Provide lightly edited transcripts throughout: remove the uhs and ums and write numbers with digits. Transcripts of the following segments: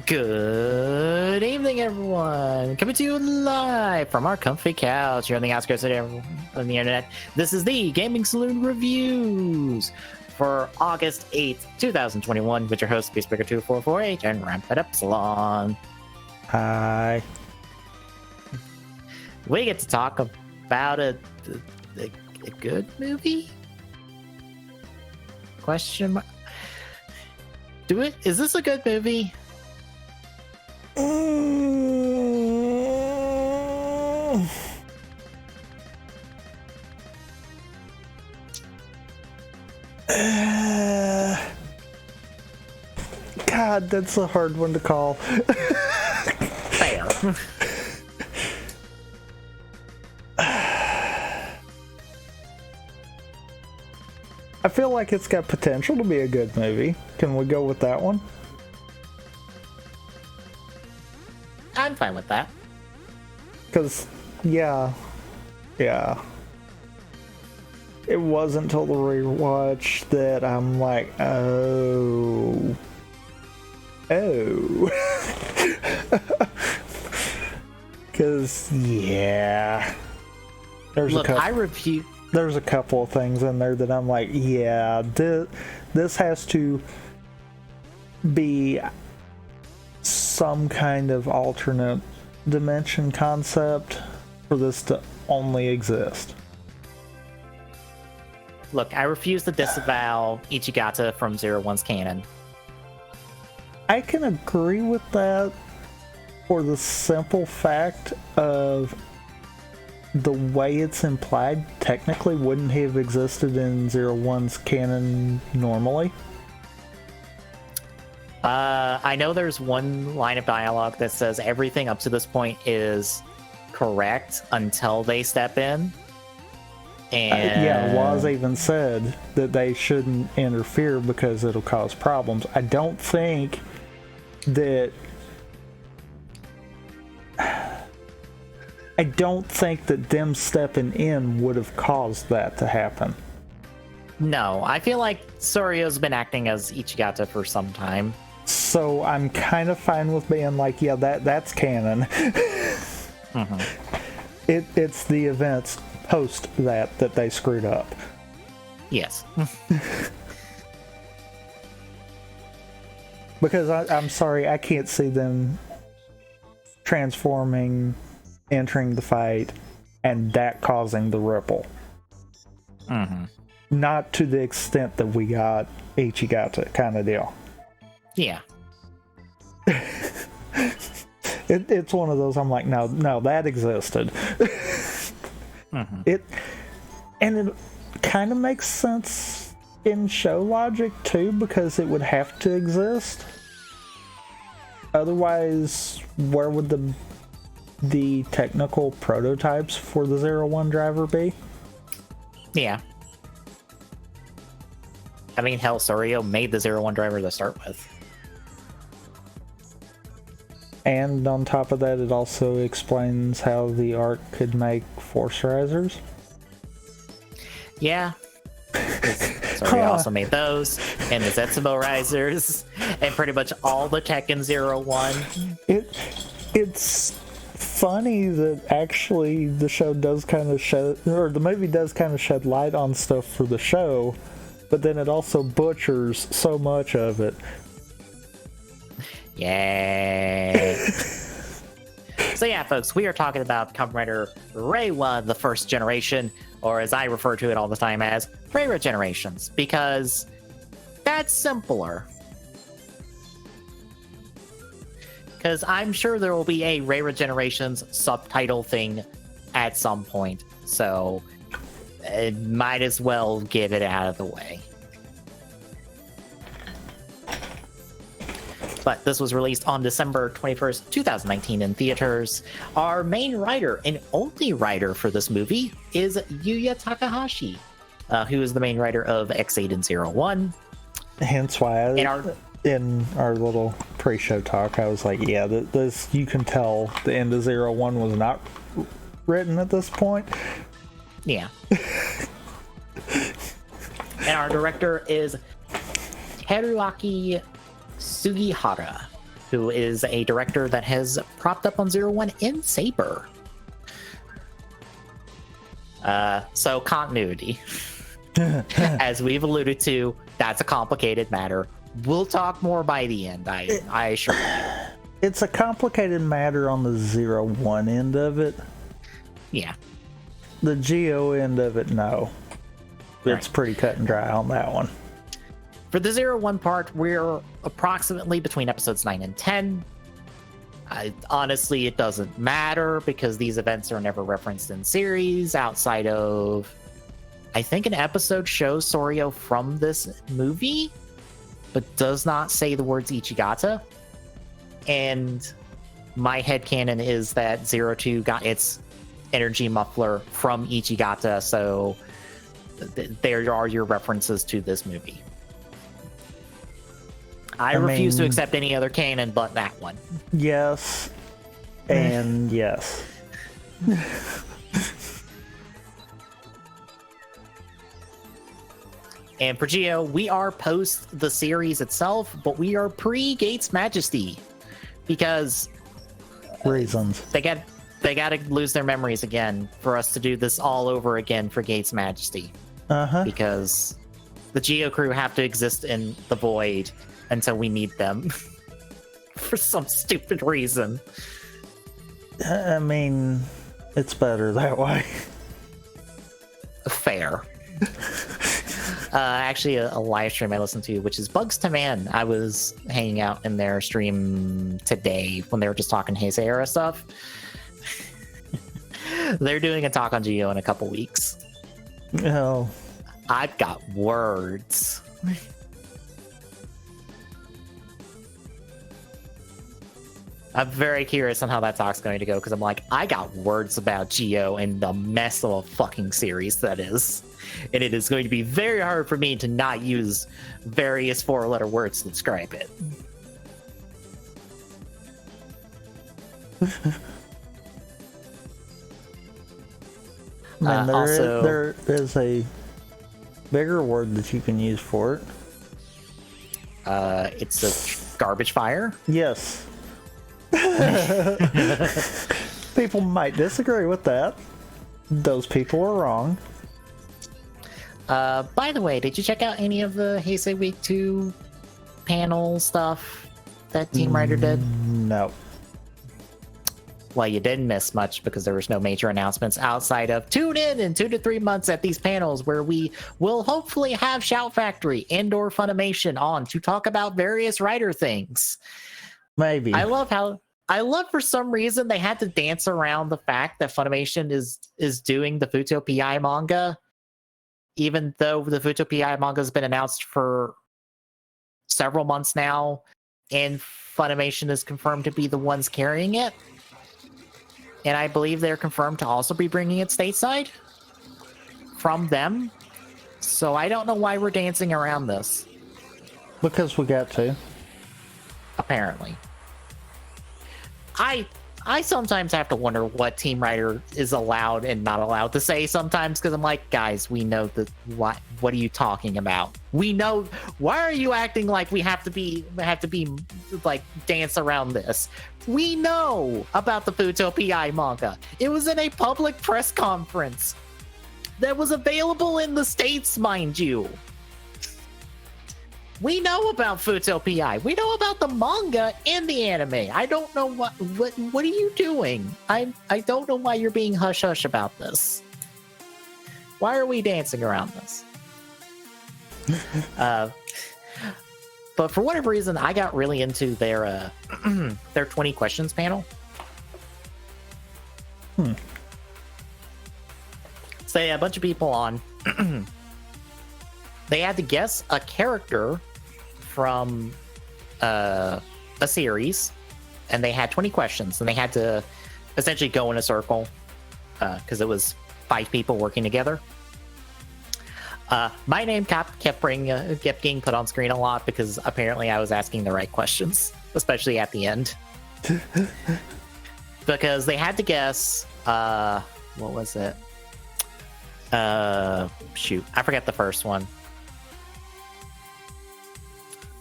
Good evening, everyone. Coming to you live from our comfy couch here on the outskirts of on the internet. This is the Gaming Saloon Reviews for August 8th, 2021, with your host, Beastbreaker2448 and Ramp It Up Salon. Hi. We get to talk about a good movie? Question mark. Is this a good movie? God, that's a hard one to call. Fair. I feel like it's got potential to be a good movie. Can we go with that one? I'm fine with that. Because, yeah. It wasn't until the rewatch that I'm like, oh. Because, yeah. There's a couple of things in there that I'm like, yeah, this has to be some kind of alternate dimension concept for this to only exist. Look, I refuse to disavow Ichigata from Zero One's canon. I can agree with that for the simple fact of the way it's implied technically wouldn't have existed in Zero One's canon normally. I know there's one line of dialogue that says everything up to this point is correct until they step in. And Waz even said that they shouldn't interfere because it'll cause problems. I don't think that them stepping in would have caused that to happen. No, I feel like Soryo's been acting as Ichigata for some time. So I'm kind of fine with being like, yeah, that's canon. Mm-hmm. It's the events post that they screwed up. Yes. Because I'm sorry, I can't see them transforming, entering the fight, and that causing the ripple. Mm-hmm. Not to the extent that we got Ichigata kind of deal. Yeah. It's one of those, I'm like, no, that existed. Mm-hmm. It kind of makes sense in show logic too, because it would have to exist. Otherwise, where would the technical prototypes for the 01 driver be? Yeah. I mean, hell, Soryo made the 01 driver to start with. And on top of that, it also explains how the Arc could make force risers. Yeah. Soryo also made those, and the Zetsubo risers, and pretty much all the tech in 01. It's funny that actually the show does kind of shed, or the movie does kind of shed light on stuff for the show, but then it also butchers so much of it. Yay. So yeah, folks, we are talking about Kamen Rider Reiwa, the first generation, or as I refer to it all the time as Reiwa Generations, because that's simpler. Because I'm sure there will be a Reiwa Generations subtitle thing at some point, so it might as well get it out of the way. But this was released on December 21st, 2019 in theaters. Our main writer and only writer for this movie is Yuya Takahashi, who is the main writer of X8 and 01. Hence why in our little pre-show talk, I was like, yeah, this you can tell the end of 01 was not written at this point. Yeah. And our director is Teruaki Sugihara, who is a director that has propped up on Zero One and Saber. So continuity. As we've alluded to, that's a complicated matter. We'll talk more by the end, I assure you. It's a complicated matter on the 0-1 end of it. Yeah. The Geo end of it, no. It's pretty cut and dry on that one. For the 0-1 part, we're approximately between episodes 9 and 10. Honestly, it doesn't matter because these events are never referenced in series outside of, I think an episode shows Soryo from this movie, but does not say the words Ichigata. And my headcanon is that 02 got its energy muffler from Ichigata, so there are your references to this movie. I refuse to accept any other canon but that one. Yes. And yes. And for Geo, we are post the series itself, but we are pre-Gates Majesty. Because reasons. They got to lose their memories again for us to do this all over again for Gates Majesty. Because the Geo crew have to exist in the void until we need them for some stupid reason. I mean, it's better that way. Fair. Actually, a live stream I listened to, which is Bugs to Man. I was hanging out in their stream today when they were just talking Heisei era stuff. They're doing a talk on Geo in a couple weeks. Oh. I've got words. I'm very curious on how that talk's going to go because I'm like, I got words about Geo and the mess of a fucking series that is. And it is going to be very hard for me to not use various 4-letter words to describe it. And there is a bigger word that you can use for it. It's a garbage fire. Yes. People might disagree with that. Those people are wrong. By the way, did you check out any of the Heisei Week 2 panel stuff that Team Rider did? No. Well, you didn't miss much because there was no major announcements outside of tune in 2 to 3 months at these panels where we will hopefully have Shout Factory and or Funimation on to talk about various Rider things. Maybe. I love for some reason they had to dance around the fact that Funimation is doing the Futo PI manga, even though the Futo PI manga has been announced for several months now, and Funimation is confirmed to be the ones carrying it. And I believe they're confirmed to also be bringing it stateside from them. So I don't know why we're dancing around this. Because we got to. Apparently. I sometimes have to wonder what Team Rider is allowed and not allowed to say sometimes, because I'm like, guys, we know that. What are you talking about? We know. Why are you acting like we have to be like dance around this? We know about the Futo PI manga. It was in a public press conference that was available in the States, mind you. We know about Futo PI. We know about the manga and the anime. I don't know what are you doing? I don't know why you're being hush hush about this. Why are we dancing around this? But for whatever reason, I got really into their 20 questions panel. So they had a bunch of people on. They had to guess a character from a series, and they had 20 questions, and they had to essentially go in a circle because it was 5 people working together. My name kept getting put on screen a lot because apparently I was asking the right questions, especially at the end. Because they had to guess, what was it? Shoot, I forgot the first one.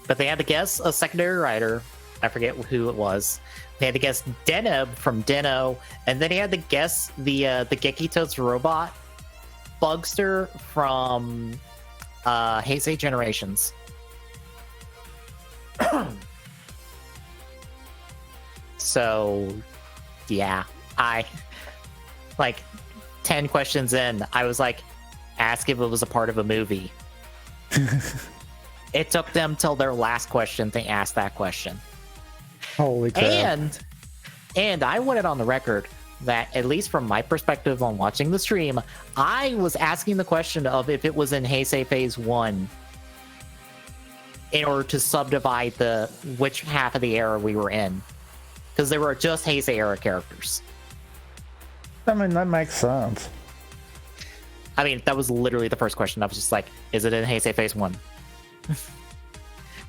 But they had to guess a secondary rider I forget who it was. They had to guess Deneb from Deno, and then he had to guess the Gekito's robot Bugster from Heisei Generations. So, yeah, I like 10 questions in. I was like, ask if it was a part of a movie. It took them till their last question to ask that question. Holy crap. And I want it on the record that, at least from my perspective on watching the stream, I was asking the question of if it was in Heisei Phase 1 in order to subdivide which half of the era we were in. Because they were just Heisei era characters. I mean, that makes sense. I mean, that was literally the first question. I was just like, is it in Heisei Phase 1?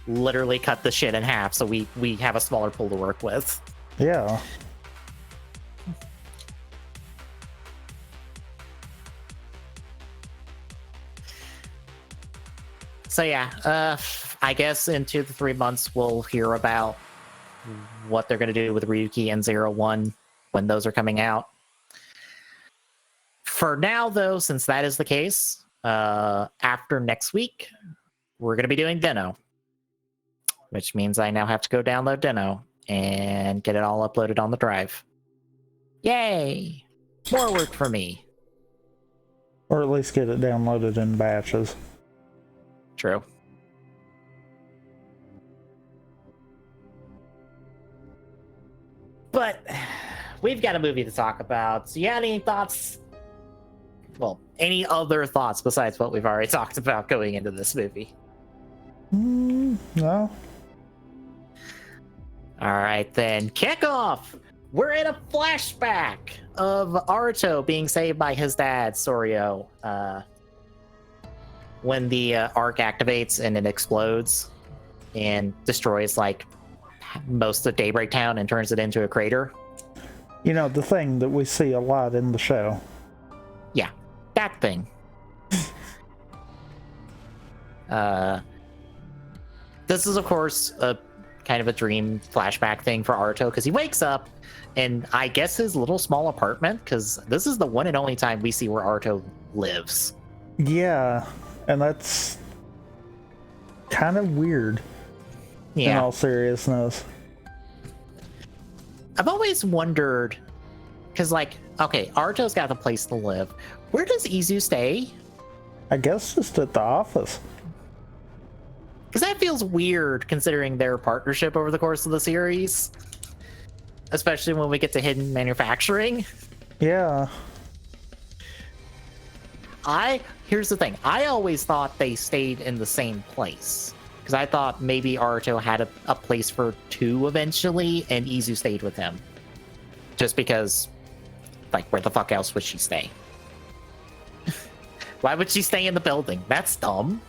Literally cut the shit in half so we have a smaller pool to work with. Yeah. So yeah, I guess in 2 to 3 months we'll hear about what they're going to do with Ryuki and 01 when those are coming out. For now, though, since that is the case, after next week, we're going to be doing Deno, which means I now have to go download Deno and get it all uploaded on the drive. Yay! More work for me. Or at least get it downloaded in batches. True. But we've got a movie to talk about. So you had any thoughts? Well, any other thoughts besides what we've already talked about going into this movie? No. All right, then. Kick off! We're in a flashback of Aruto being saved by his dad, Soryo. When the arc activates and it explodes and destroys, like, most of Daybreak Town and turns it into a crater. You know, the thing that we see a lot in the show. Yeah, that thing. This is, of course, a kind of a dream flashback thing for Aruto, because he wakes up in, I guess, his little small apartment, because this is the one and only time we see where Aruto lives. Yeah, and that's kind of weird. Yeah. In all seriousness. I've always wondered, because, like, okay, Aruto's got a place to live. Where does Izu stay? I guess just at the office. Because that feels weird, considering their partnership over the course of the series. Especially when we get to hidden manufacturing. Yeah. Here's the thing. I always thought they stayed in the same place. Because I thought maybe Aruto had a place for two eventually, and Izu stayed with him. Just because, like, where the fuck else would she stay? Why would she stay in the building? That's dumb.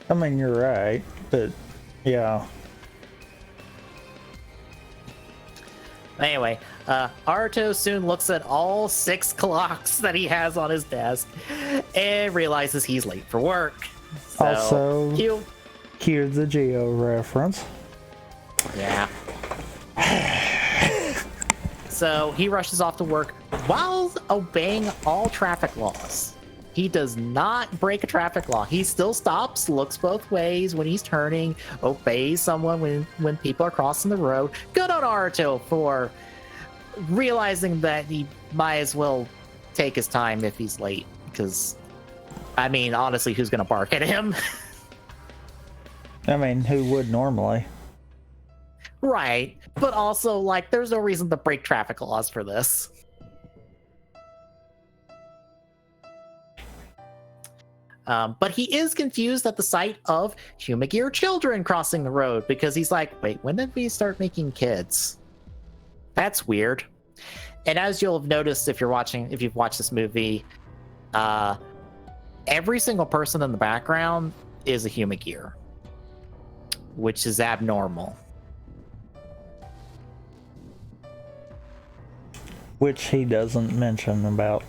I mean, you're right, but yeah. Anyway, Aruto soon looks at all 6 clocks that he has on his desk and realizes he's late for work. So, also, cue the Geo reference. Yeah. So he rushes off to work while obeying all traffic laws. He does not break a traffic law. He still stops, looks both ways when he's turning, obeys someone when people are crossing the road. Good on Aruto for realizing that he might as well take his time if he's late. Because, I mean, honestly, who's going to bark at him? I mean, who would normally? Right. But also, like, there's no reason to break traffic laws for this. But he is confused at the sight of Humagear children crossing the road because he's like, wait, when did we start making kids? That's weird. And as you'll have noticed if you've watched this movie, every single person in the background is a Humagear, which is abnormal. Which he doesn't mention about.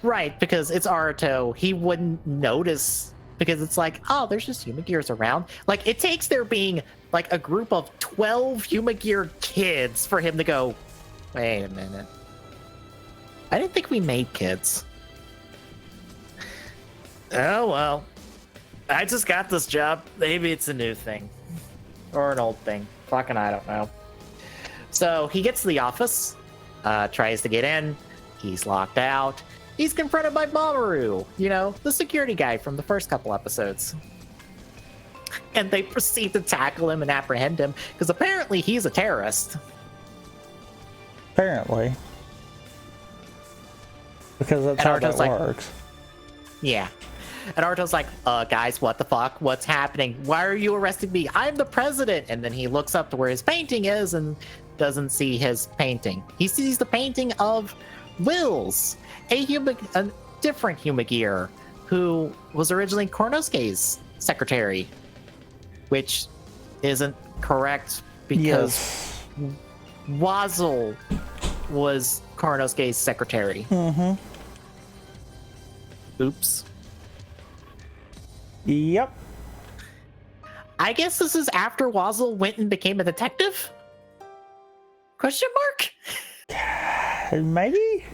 Right, because it's Aruto. He wouldn't notice because it's like, oh, there's just Humagears around. Like, it takes there being like a group of 12 Humagear kids for him to go, wait a minute. I didn't think we made kids. Oh, well. I just got this job. Maybe it's a new thing. Or an old thing. Fucking I don't know. So he gets to the office, tries to get in. He's locked out. He's confronted by Mamoru, you know, the security guy from the first couple episodes. And they proceed to tackle him and apprehend him, because apparently he's a terrorist. Apparently. Because that's how that works. Yeah. And Arto's like, guys, what the fuck? What's happening? Why are you arresting me? I'm the president. And then he looks up to where his painting is and doesn't see his painting. He sees the painting of Wills, a different Humagear, who was originally Kornosuke's secretary, which isn't correct because Wazel was Kornosuke's secretary. Mm-hmm. Oops. Yep. I guess this is after Wazel went and became a detective? Question mark? Maybe?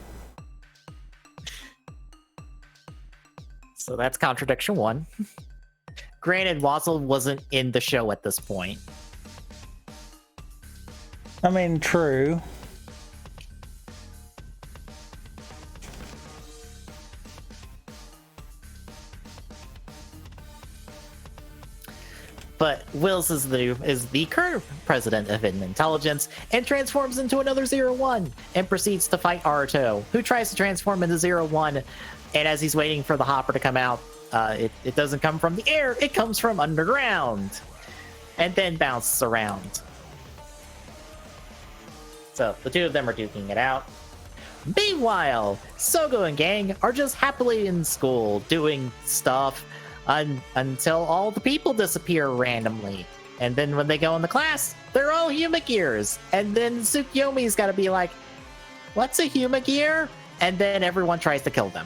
So that's contradiction one. Granted, Wazel wasn't in the show at this point. I mean, true. But Wills is the current president of Hidden Intelligence and transforms into another Zero-One and proceeds to fight Aruto, who tries to transform into Zero-One. And as he's waiting for the hopper to come out, it doesn't come from the air, it comes from underground. And then bounces around. So the two of them are duking it out. Meanwhile, Sogo and gang are just happily in school doing stuff until all the people disappear randomly. And then when they go into class, they're all Humagears. And then Tsukiyomi's got to be like, what's a Humagear? And then everyone tries to kill them.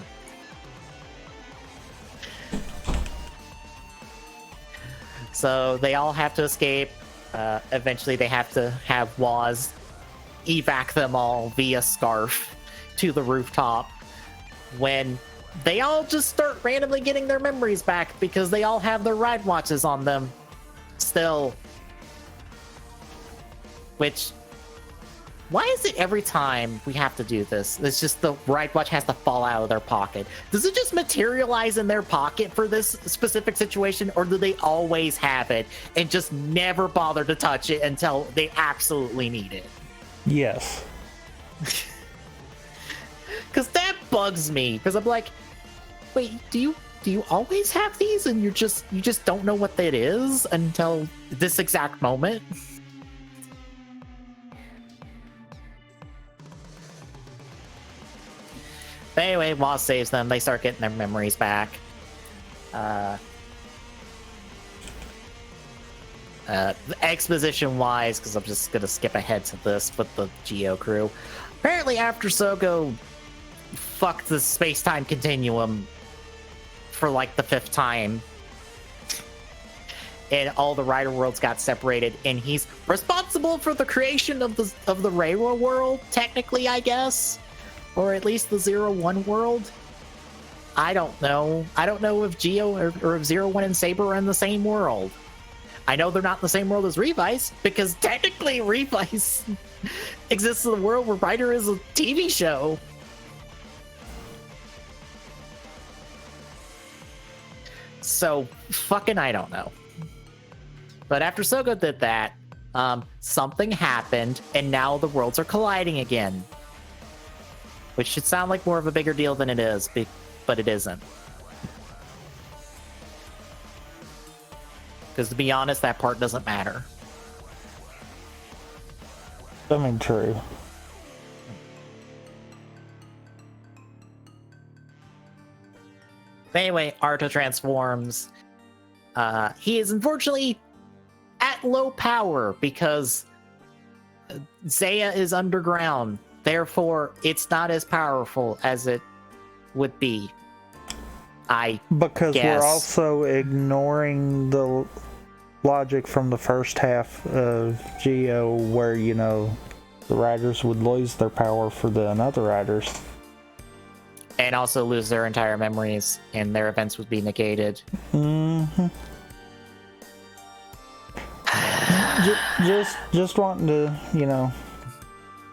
So they all have to escape. Eventually they have to have Waz evac them all via scarf to the rooftop, when they all just start randomly getting their memories back because they all have their ride watches on them still. Which, why is it every time we have to do this, it's just the ride watch has to fall out of their pocket? Does it just materialize in their pocket for this specific situation, or do they always have it and just never bother to touch it until they absolutely need it? Yes. Because that bugs me, because I'm like, wait, do you always have these and you just don't know what that is until this exact moment? But anyway, Waz saves them. They start getting their memories back. Exposition-wise, because I'm just gonna skip ahead to this with the Geo crew. Apparently, after Sogo fucked the space-time continuum for like the 5th time, and all the Rider worlds got separated, and he's responsible for the creation of the Reiwa world, technically, I guess, or at least the Zero-One world. I don't know. I don't know if Geo or if Zero-One and Saber are in the same world. I know they're not in the same world as Revice, because technically Revice exists in the world where Rider is a TV show. So, fucking I don't know. But after Sogo did that, something happened, and now the worlds are colliding again. Which should sound like more of a bigger deal than it is, but it isn't. Because to be honest, that part doesn't matter. I mean, true. Anyway, Arto transforms. He is unfortunately at low power because Zaya is underground. Therefore, it's not as powerful as it would be. Because guess. we're also ignoring the logic from the first half of Geo where, you know, the riders would lose their power for the other riders. And also lose their entire memories, and their events would be negated. Mm-hmm. just wanting to, you know,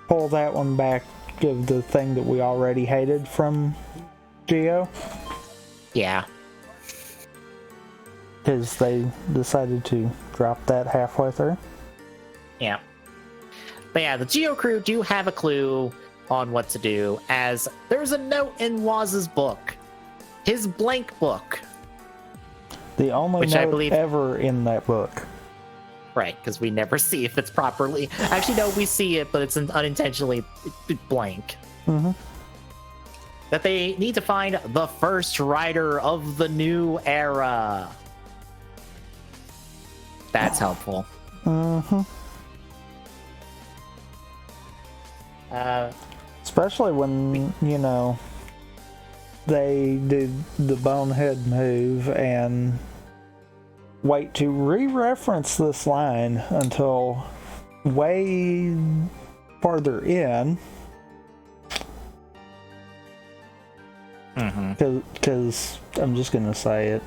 pull that one back of the thing that we already hated from Geo. Yeah. Because they decided to drop that halfway through. Yeah. But yeah, the Geo crew do have a clue on what to do, as there's a note in Waz's book. His blank book. The only Which note I believe... ever in that book. Right, because we never see if it's properly... Actually, no, we see it, but it's unintentionally blank. Mm-hmm. That they need to find the first rider of the new era. That's helpful. Mm-hmm. Especially when, you know, they did the bonehead move and wait to re-reference this line until way farther in. Because I'm just going to say it,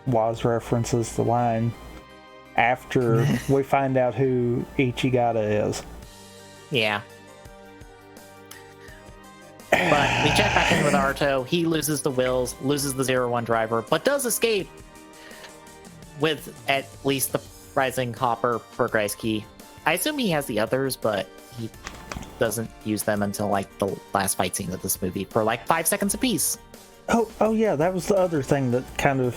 Waz references the line after we find out who Ichigata is. Yeah. But we check back in with Arto. He loses the wills, loses the 0-1 driver, but does escape with at least the Rising Hopper Progress Key. I assume he has the others, but he doesn't use them until like the last fight scene of this movie for like 5 seconds apiece. Oh yeah, that was the other thing that kind of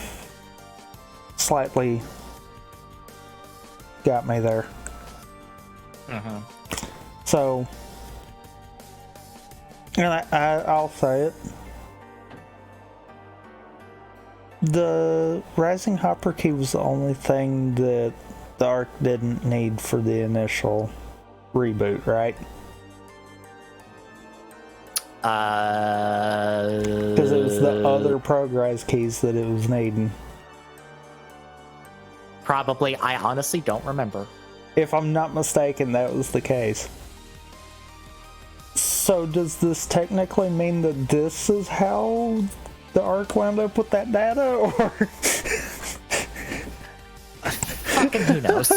slightly got me there. Mm-hmm. So, and I'll say it. The Rising Hopper Key was the only thing that the arc didn't need for the initial reboot, right? Because it was the other progress keys that it was needing. Probably. I honestly don't remember. If I'm not mistaken, that was the case. So does this technically mean that this is how the arc wound up with that data, or fucking who knows?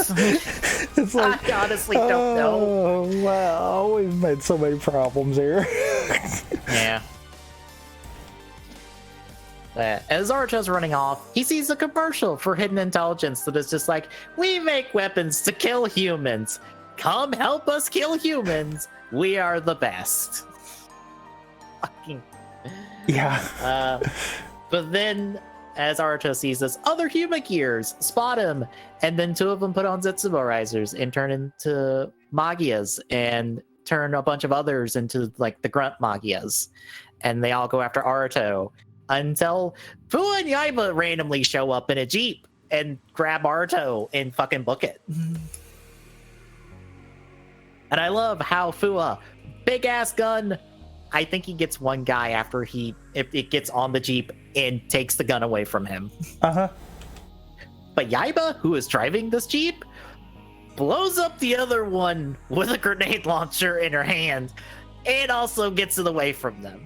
It's like, I honestly don't know. Oh wow, we've made so many problems here. Yeah. As Arto's running off, he sees a commercial for Hidden Intelligence that is just like, we make weapons to kill humans. Come help us kill humans. We are the best. Fucking. Yeah. But then, as Arto sees this, other human gears spot him, and then 2 of them put on Zetsubo risers and turn into Magias, and turn a bunch of others into like the grunt Magias, and they all go after Arto until Fu and Yaiba randomly show up in a jeep and grab Arto and fucking book it. And I love how Fua, big ass gun, I think he gets one guy after if it gets on the jeep and takes the gun away from him. Uh-huh. But Yaiba, who is driving this jeep, blows up the other one with a grenade launcher in her hand and also gets it away from them.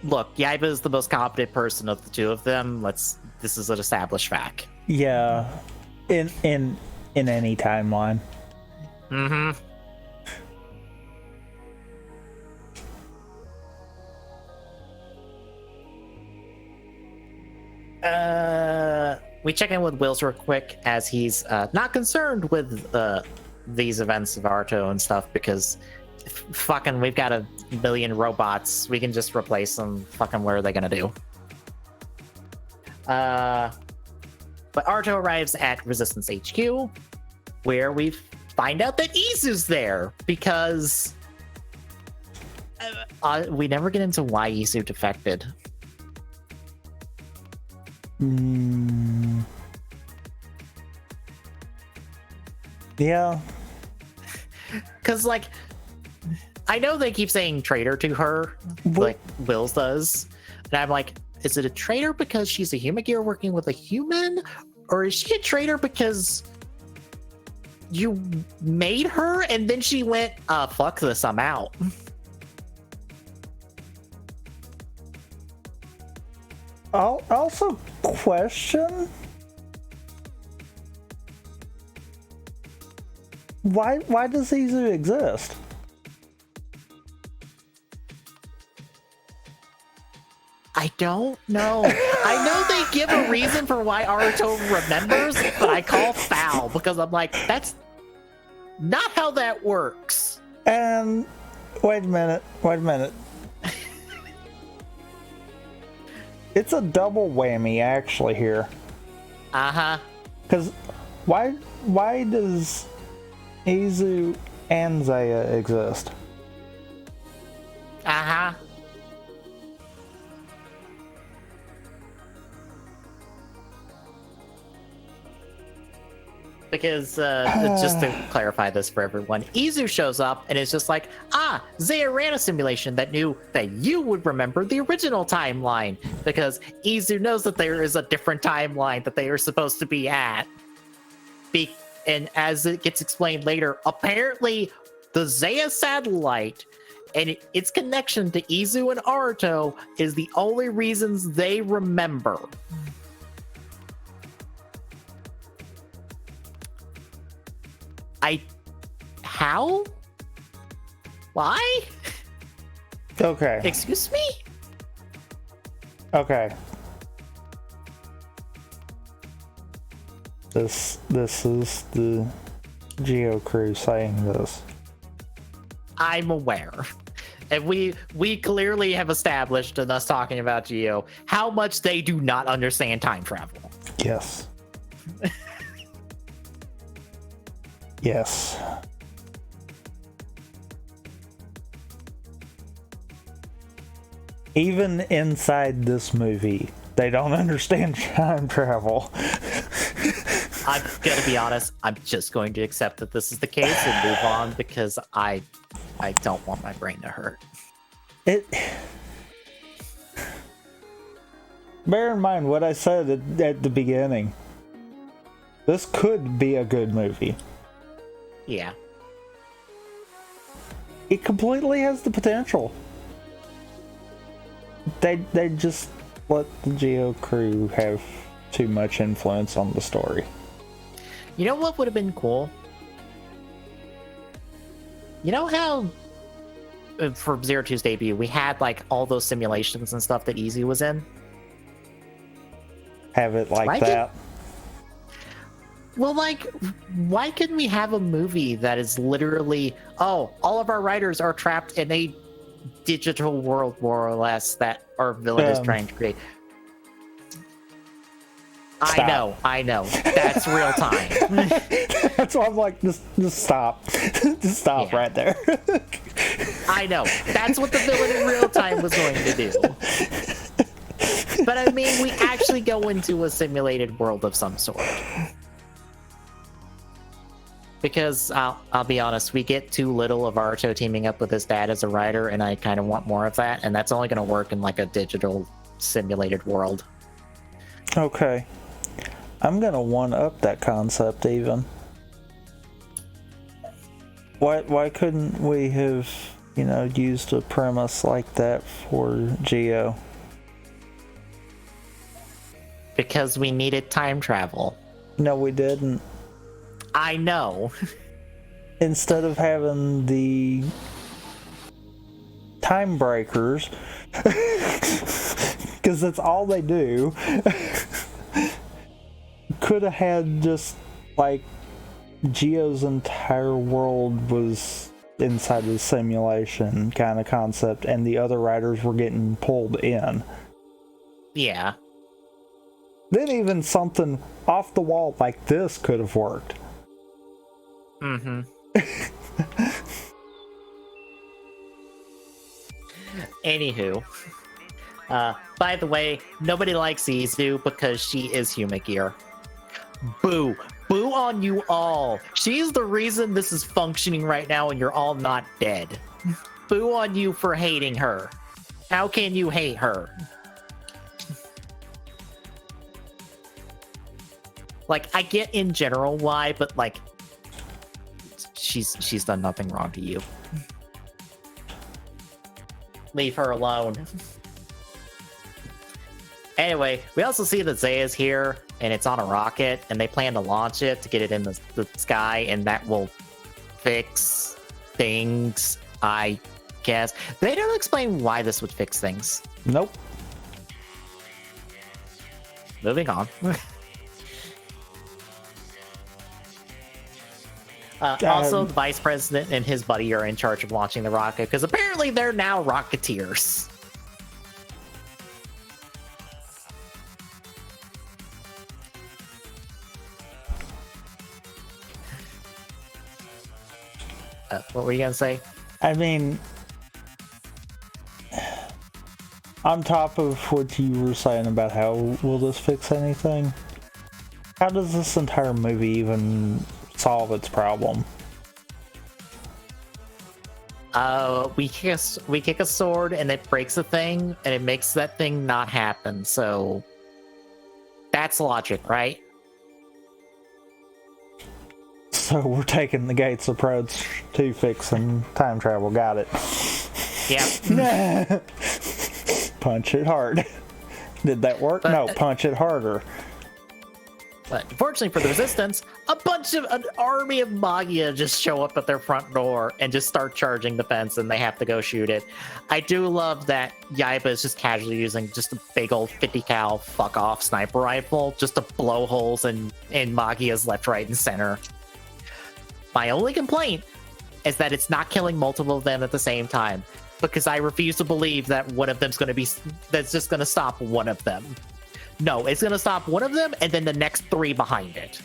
Look, Yaiba is the most competent person of the 2 of them. This is an established fact. Yeah. In any timeline. Mm-hmm. We check in with Wills real quick, as he's not concerned with these events of Arto and stuff, because fucking we've got a million robots. We can just replace them. Fucking what are they gonna do? But Arto arrives at Resistance HQ, where we find out that Isu's there, because we never get into why Isu defected. Yeah. Because, like, I know they keep saying traitor to her, like Wills does. And I'm like, is it a traitor because she's a human gear working with a human? Or is she a traitor because you made her and then she went, fuck this, I'm out? I'll also question why does Izu exist? I don't know. I know they give a reason for why Aruto remembers, but I call foul because I'm like, that's not how that works. And wait a minute. It's a double whammy actually here. Uh-huh. Because why does Izu and Zaya exist? Uh-huh. Because, just to clarify this for everyone, Izu shows up and is just like, Zaya ran a simulation that knew that you would remember the original timeline. Because Izu knows that there is a different timeline that they are supposed to be at. And as it gets explained later, apparently the Zaya satellite and its connection to Izu and Aruto is the only reasons they remember. How? Why? Okay. Excuse me? Okay. This is the Geo crew saying this. I'm aware. And we clearly have established in us talking about Geo how much they do not understand time travel. Yes. Yes. Even inside this movie, they don't understand time travel. I'm gonna be honest, I'm just going to accept that this is the case and move on because I don't want my brain to hurt. Bear in mind what I said at the beginning. This could be a good movie. Yeah. It completely has the potential. They just let the Geo crew have too much influence on the story. You know what would have been cool? You know how for Zero Two's debut we had like all those simulations and stuff that Easy was in? Have it like that? Well, like, why couldn't we have a movie that is literally, all of our writers are trapped in a digital world, more or less, that our villain is trying to create? Stop. I know. That's real time. That's why I'm like, just stop. Just stop right there. I know. That's what the villain in real time was going to do. But I mean, we actually go into a simulated world of some sort. Because I'll be honest, we get too little of Aruto teaming up with his dad as a writer, and I kind of want more of that, and that's only going to work in like a digital simulated world. Okay. I'm going to one-up that concept even. Why couldn't we have, used a premise like that for Geo? Because we needed time travel. No, we didn't. I know. Instead of having the time breakers, because that's all they do, could have had just like Geo's entire world was inside the simulation kind of concept, and the other writers were getting pulled in. Yeah. Then even something off the wall like this could have worked. Mm-hmm. Anywho. By the way, nobody likes Izu because she is Humagear. Boo. Boo on you all. She's the reason this is functioning right now and you're all not dead. boo on you for hating her. How can you hate her? Like, I get in general why, but like, she's done nothing wrong to you. Leave her alone. Anyway, we also see that Zaya's here, and it's on a rocket, and they plan to launch it to get it in the sky, and that will fix things, I guess. They don't explain why this would fix things. Nope. Moving on. Also, the vice president and his buddy are in charge of launching the rocket, because apparently they're now rocketeers. What were you gonna say? I mean, on top of what you were saying about how will this fix anything, how does this entire movie even solve its problem? We kick a sword and it breaks a thing and it makes that thing not happen. So that's logic, right? So we're taking the Gates approach to fixing time travel. Got it. Yeah. Punch it hard. Did that work? No, punch it harder. But unfortunately for the Resistance, an army of Magia just show up at their front door and just start charging the fence, and they have to go shoot it. I do love that Yaiba is just casually using just a big old 50 cal fuck off sniper rifle just to blow holes in Magia's left, right, and center. My only complaint is that it's not killing multiple of them at the same time, because I refuse to believe that one of them's that's just going to stop one of them. No, it's going to stop one of them and then the next three behind it.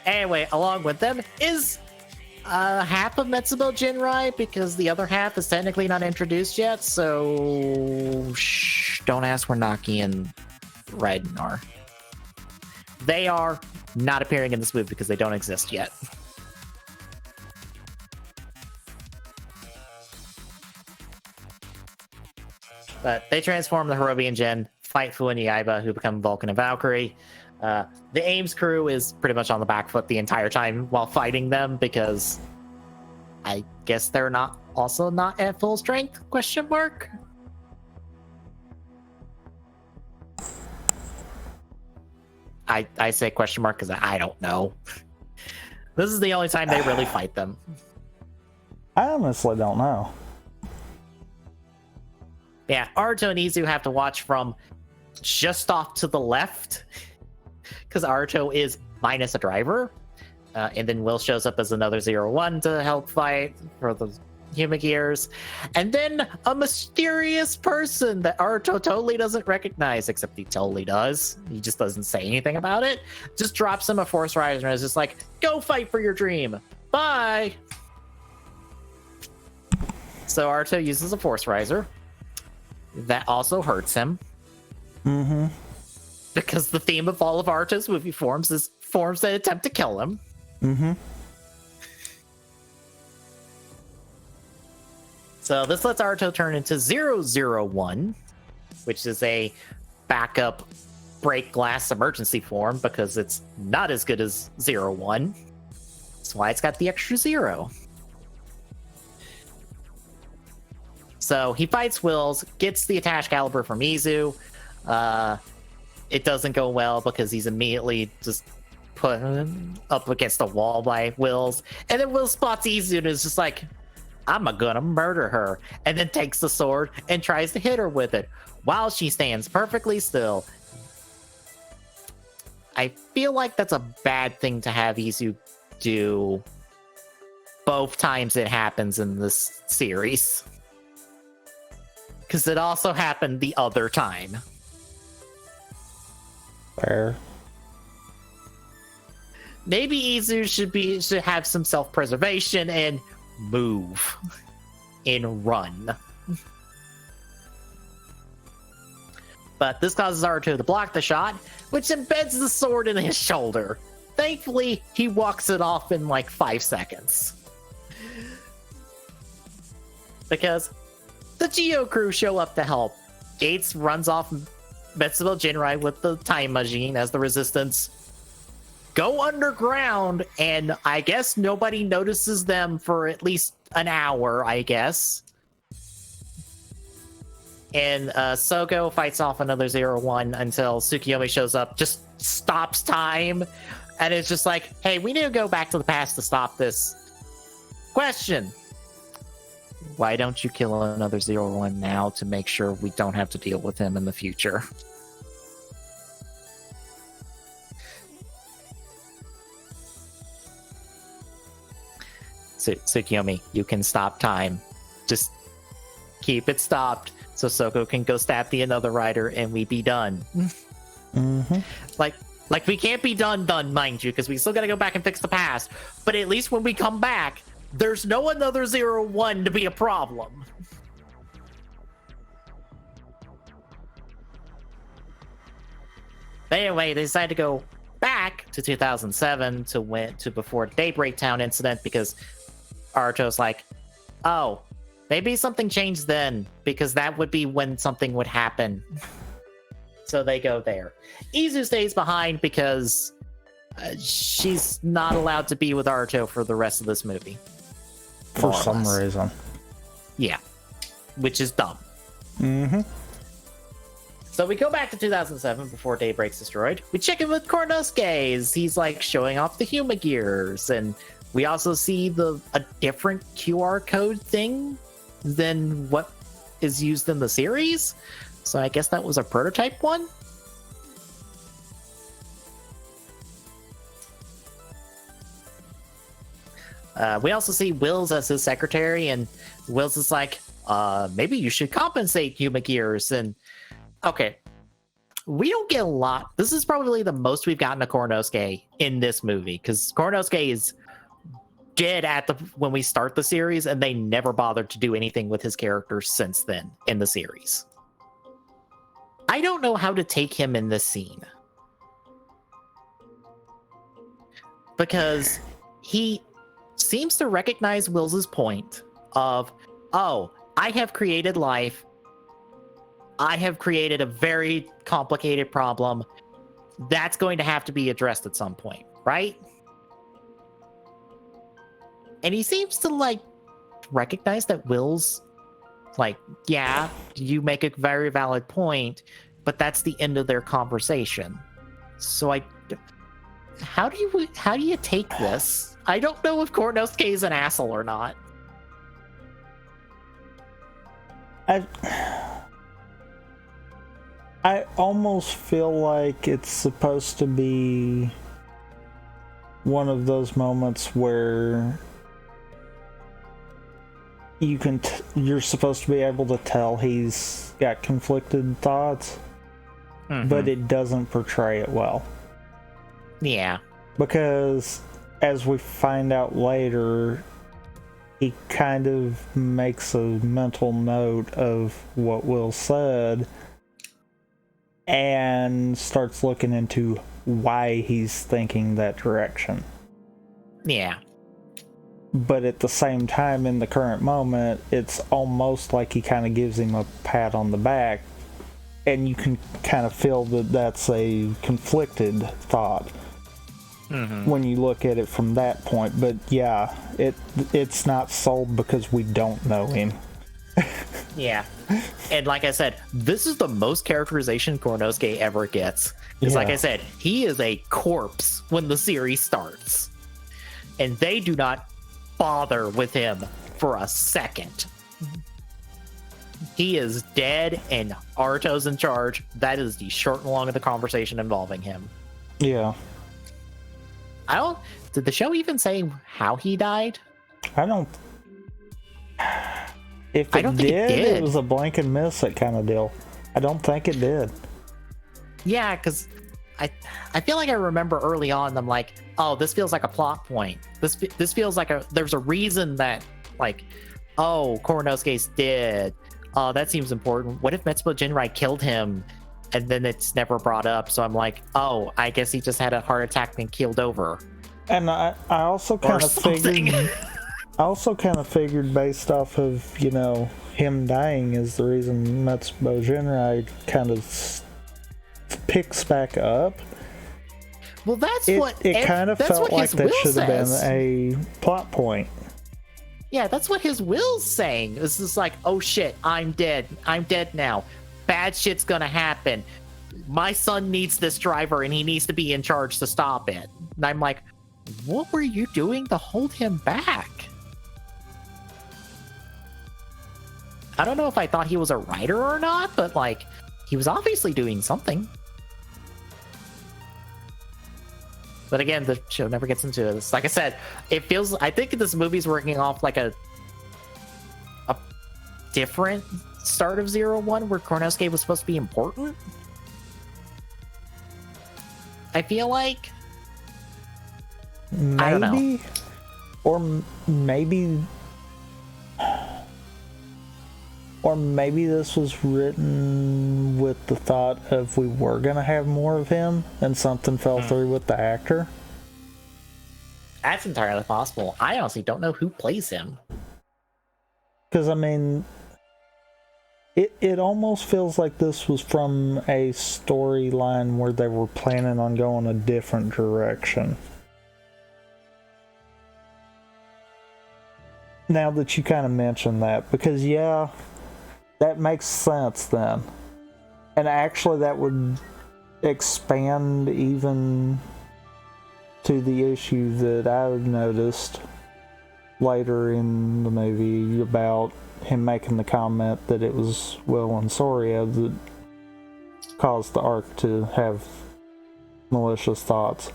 Anyway, along with them is half of Metsubo Jinrai, because the other half is technically not introduced yet, so don't ask where Naki and Raiden are. They are not appearing in this movie because they don't exist yet. But they transform the Hirobi and Jin, fight Fu and Yaiba, who become Vulcan and Valkyrie. The Ames crew is pretty much on the back foot the entire time while fighting them, because I guess they're not at full strength, question mark? I say question mark because I don't know. This is the only time they really fight them. I honestly don't know. Yeah, Aruto and Izu have to watch from just off to the left, because Aruto is minus a driver. And then Will shows up as another 01 to help fight for the human gears. And then a mysterious person that Aruto totally doesn't recognize, except he totally does. He just doesn't say anything about it. Just drops him a Force Riser and is just like, go fight for your dream. Bye. So Aruto uses a Force Riser. That also hurts him. Mm-hmm. Because the theme of all of Aruto's movie forms is forms that attempt to kill him. Mm-hmm. So this lets Aruto turn into 001, which is a backup break glass emergency form, because it's not as good as 01. That's why it's got the extra 0. So he fights Wills, gets the attached caliber from Izu. It doesn't go well because he's immediately just put up against the wall by Wills. And then Will spots Izu and is just like, I'm gonna murder her. And then takes the sword and tries to hit her with it while she stands perfectly still. I feel like that's a bad thing to have Izu do both times it happens in this series. Because it also happened the other time. Fair. Maybe Izu should have some self-preservation and move and run. But this causes Aruto to block the shot, which embeds the sword in his shoulder. thankfully, he walks it off in like 5 seconds. Because the Geo crew show up to help. Gates runs off Metsubo Jinrai with the time machine as the resistance go underground, and I guess nobody notices them for at least an hour, I guess. And Soko fights off another 0-1 until Tsukiyomi shows up, just stops time, and it's just like, hey, we need to go back to the past to stop this. Question: why don't you kill another 0-1 now to make sure we don't have to deal with him in the future? Tsukiyomi, you can stop time. Just keep it stopped so Soko can go stab the another rider and we be done. Mm-hmm. Like we can't be done, mind you, because we still gotta go back and fix the past. But at least when we come back, there's no another 0-1 to be a problem. But anyway, they decided to go back to 2007 to before Daybreak Town incident because Aruto's like, oh, maybe something changed then, because that would be when something would happen. So they go there. Izu stays behind because she's not allowed to be with Aruto for the rest of this movie. For some reason. Yeah. Which is dumb. Mm-hmm. So we go back to 2007 before Daybreak's destroyed. We check in with Kornosuke as he's like showing off the Huma gears, and we also see a different QR code thing than what is used in the series. So I guess that was a prototype one. We also see Wills as his secretary, and Wills is like, maybe you should compensate Huma gears. And okay, we don't get a lot. This is probably the most we've gotten to Kornosuke in this movie, because Kornosuke is dead when we start the series, and they never bothered to do anything with his character since then in the series. I don't know how to take him in this scene, because he seems to recognize Wills's point of, oh, I have created life. I have created a very complicated problem. That's going to have to be addressed at some point, right? And he seems to like recognize that Will's like, yeah, you make a very valid point, but that's the end of their conversation. So how do you take this? I don't know if Kornosuke is an asshole or not. I almost feel like it's supposed to be one of those moments where you're supposed to be able to tell he's got conflicted thoughts, but it doesn't portray it well. Yeah. Because as we find out later, he kind of makes a mental note of what Will said and starts looking into why he's thinking that direction. Yeah. But at the same time, in the current moment, it's almost like he kind of gives him a pat on the back, and you can kind of feel that that's a conflicted thought when you look at it from that point. But yeah, it's not sold because we don't know him. Yeah. And like I said, this is the most characterization Kornosuke ever gets. Because like I said, he is a corpse when the series starts. And they do not bother with him for a second. He is dead and Aruto's in charge. That is the short and long of the conversation involving him. Yeah. Did the show even say how he died? I don't think it did. It was a blank and miss, that kind of deal. I don't think it did. Yeah, because I feel like I remember early on them like, oh, this feels like a plot point. This feels like there's a reason that, like, oh, Kornosuke's dead. Oh, that seems important. What if Metsubo Jinrai killed him? and then it's never brought up. So I'm like, oh, I guess he just had a heart attack and keeled over. And I also kind of figured, based off of, you know, him dying is the reason Matsubo Jinrai kind of picks back up. Well, that's it kind of that's felt what like his that will should have been says. a plot point. Yeah, that's what his will's saying. It's just like, oh shit, I'm dead. I'm dead now. Bad shit's gonna happen. My son needs this driver and he needs to be in charge to stop it. And I'm like, what were you doing to hold him back? I don't know if I thought he was a writer or not, but like, he was obviously doing something. But again, the show never gets into this. Like I said, I think this movie's working off like a different start of 01 where Konosuke was supposed to be important. I feel like. Maybe, I don't know. Or maybe this was written with the thought of we were going to have more of him and something fell through with the actor. That's entirely possible. I honestly don't know who plays him. Because, I mean, it almost feels like this was from a storyline where they were planning on going a different direction. Now that you kind of mentioned that, because yeah, that makes sense then. And actually that would expand even to the issue that I noticed later in the movie about him making the comment that it was Will and Soria that caused the arc to have malicious thoughts.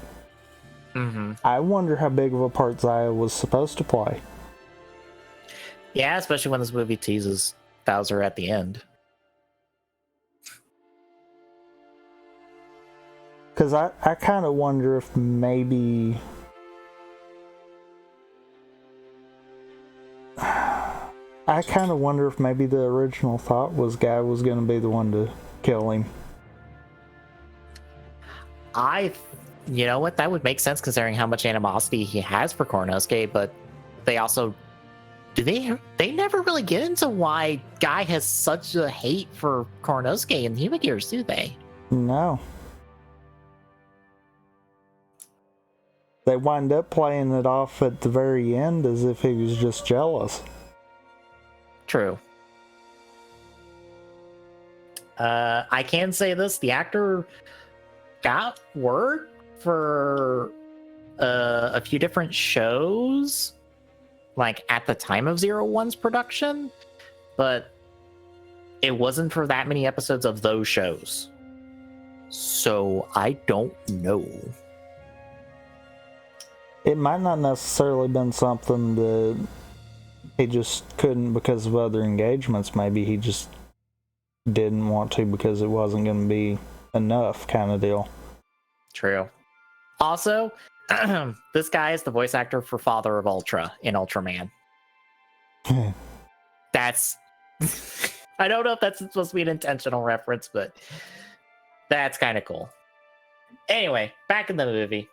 Mm-hmm. I wonder how big of a part Zaya was supposed to play. Yeah, especially when this movie teases Bowser at the end. Because I kind of wonder if maybe... I kind of wonder if maybe the original thought was Guy was going to be the one to kill him. You know what? That would make sense considering how much animosity he has for Konosuke, but they also... They never really get into why Guy has such a hate for Konosuke and Human Gears, do they? No. They wind up playing it off at the very end as if he was just jealous. True. I can say this, the actor got word for a few different shows, like at the time of 01's production, but it wasn't for that many episodes of those shows. So I don't know. It might not necessarily been something that he just couldn't because of other engagements. Maybe he just didn't want to because it wasn't going to be enough kind of deal. True. Also, this guy is the voice actor for Father of Ultra in Ultraman. That's... I don't know if that's supposed to be an intentional reference, but that's kind of cool. Anyway, back in the movie.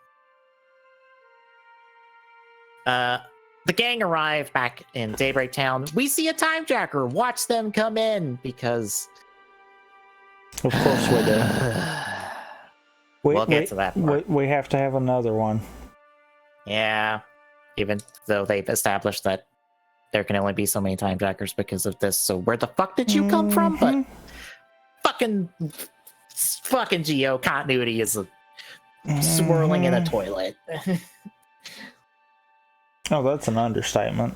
The gang arrive back in Daybreak Town. We see a time jacker. Watch them come in because... Of course we do. We'll get to that part. We have to have another one. Yeah. Even though they've established that there can only be so many time jackers because of this. So where the fuck did you come from? But fucking Geo continuity is swirling in a toilet. Oh, that's an understatement.